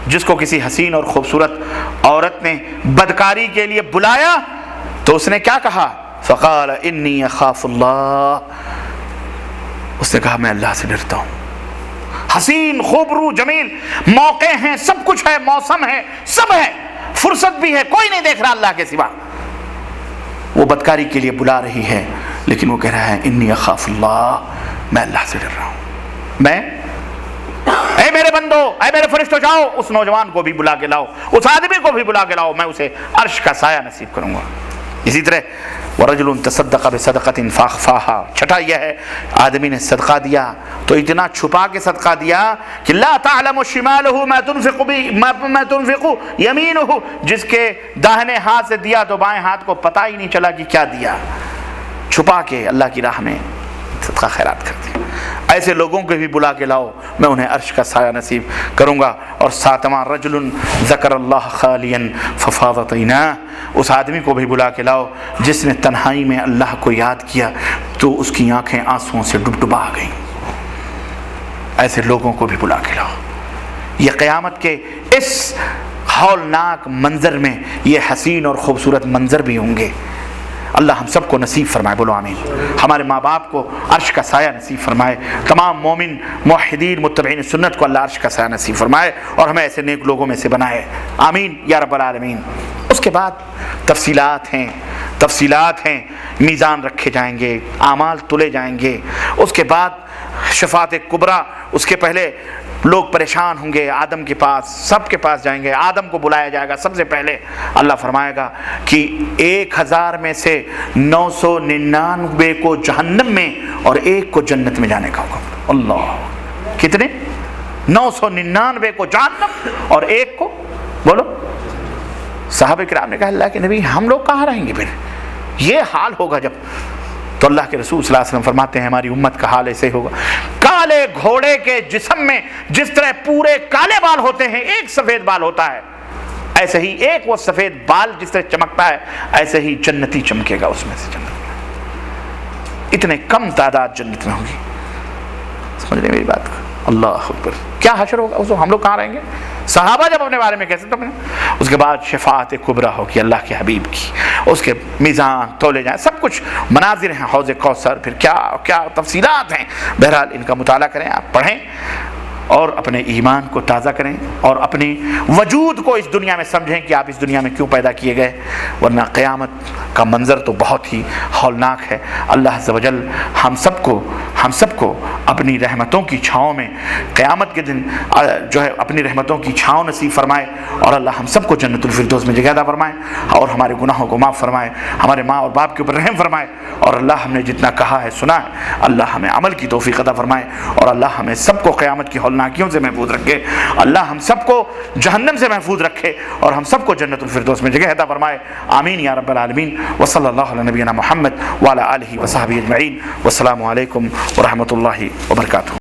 جس کو کسی حسین اور خوبصورت عورت نے بدکاری کے لیے بلایا، تو اس نے کیا کہا؟ فقال انی اخاف اللہ، اس نے کہا میں اللہ سے ڈرتا ہوں۔ حسین، خوبرو، جمیل موقع ہیں، سب کچھ ہے، موسم ہے، سب ہے، فرصت بھی ہے، کوئی نہیں دیکھ رہا اللہ کے سوا، وہ بدکاری کے لیے بلا رہی ہے، لیکن وہ کہہ رہا ہے انی اخاف اللہ، میں اللہ سے ڈر رہا ہوں۔ میں اے میرے بندو، اے میرے فرشتوں، جاؤ اس نوجوان کو بھی بلا کے لاؤ، اس آدمی کو بھی بلا کے لاؤ، میں اسے عرش کا سایہ نصیب کروں گا۔ اسی طرح ورجل تصدق بصدقۃ فاخفاها، چھٹا یہ ہے آدمی نے صدقہ دیا تو اتنا چھپا کے صدقہ دیا کہ لا تعلم شمالہ ما تنفق یمینہ، جس کے داہنے ہاتھ سے دیا تو بائیں ہاتھ کو پتہ ہی نہیں چلا کہ کیا دیا، چھپا کے اللہ کی راہ میں صدقہ خیرات کرتے ہیں۔ ایسے لوگوں کو بھی بلا کے لاؤ، میں انہیں عرش کا سایہ نصیب کروں گا۔ اور 7واں رجل ذکر اللہ خالیا ففاضت عیناہ، اس آدمی کو بھی بلا کے لاؤ جس نے تنہائی میں اللہ کو یاد کیا تو اس کی آنکھیں آنسوؤں سے ڈبڈبا گئیں۔ ایسے لوگوں کو بھی بلا کے لاؤ۔ یہ قیامت کے اس ہولناک منظر میں یہ حسین اور خوبصورت منظر بھی ہوں گے۔ اللہ ہم سب کو نصیب فرمائے، بولو آمین۔ ہمارے ماں باپ کو عرش کا سایہ نصیب فرمائے، تمام مومن موحدین متبعین سنت کو اللہ عرش کا سایہ نصیب فرمائے اور ہمیں ایسے نیک لوگوں میں سے بنائے، آمین یا رب العالمین۔ اس کے بعد تفصیلات ہیں، میزان رکھے جائیں گے، اعمال تلے جائیں گے، اس کے بعد شفاعت کبریٰ، اس کے پہلے لوگ پریشان ہوں گے، آدم کے پاس، سب کے پاس جائیں گے، آدم کو بلایا جائے گا سب سے پہلے۔ اللہ فرمائے گا کہ 1000 میں سے 999 کو جہنم میں اور 1 کو جنت میں جانے کا حکم۔ اللہ، کتنے؟ 999 کو جہنم اور 1 کو، بولو۔ صحابہ کرام نے کہا اللہ کے نبی ہم لوگ کہاں رہیں گے پھر، یہ حال ہوگا جب؟ تو اللہ کے رسول صلی اللہ علیہ وسلم فرماتے ہیں ہماری امت کا حال ایسے ہوگا، کالے گھوڑے کے جسم میں جس طرح پورے کالے بال ہوتے ہیں، ایک سفید بال ہوتا ہے، ایسے ہی ایک وہ سفید بال جس طرح چمکتا ہے، ایسے ہی جنتی چمکے گا اس میں سے جنت۔ اتنے کم تعداد جنت میں ہوگی، سمجھ رہے میری بات کو؟ اللہ اکبر، کیا حشر ہوگا اس وقت، ہم لوگ کہاں رہیں گے؟ صحابہ جب اپنے بارے میں کہتے تھے، اس کے بعد شفاعت کبریٰ ہوگی اللہ کے حبیب کی، اس کے میزان تولے جائیں، سب کچھ مناظر ہیں، حوض کوثر، پھر کیا تفصیلات ہیں۔ بہرحال ان کا مطالعہ کریں، آپ پڑھیں اور اپنے ایمان کو تازہ کریں اور اپنی وجود کو اس دنیا میں سمجھیں کہ آپ اس دنیا میں کیوں پیدا کیے گئے، ورنہ قیامت کا منظر تو بہت ہی ہولناک ہے۔ اللہ عز و جل ہم سب کو اپنی رحمتوں کی چھاؤں میں قیامت کے دن جو ہے اپنی رحمتوں کی چھاؤں نصیب فرمائے، اور اللہ ہم سب کو جنت الفردوس میں جگہ عطا فرمائے، اور ہمارے گناہوں کو معاف فرمائے، ہمارے ماں اور باپ کے اوپر رحم فرمائے، اور اللہ ہم نے جتنا کہا ہے سنا ہے اللہ ہمیں عمل کی توفیق عطا فرمائے، اور اللہ ہمیں سب کو قیامت کی ہولناکیوں سے محفوظ رکھے، اللہ ہم سب کو جہنم سے محفوظ رکھے، اور ہم سب کو جنت الفردوس میں جگہ عطا فرمائے، آمین یا رب العالمین۔ وصلی اللہ علی نبینا محمد وعلی آلہ وصحبہ اجمعین، والسلام علیکم ورحمۃ اللہ وبرکاتہ۔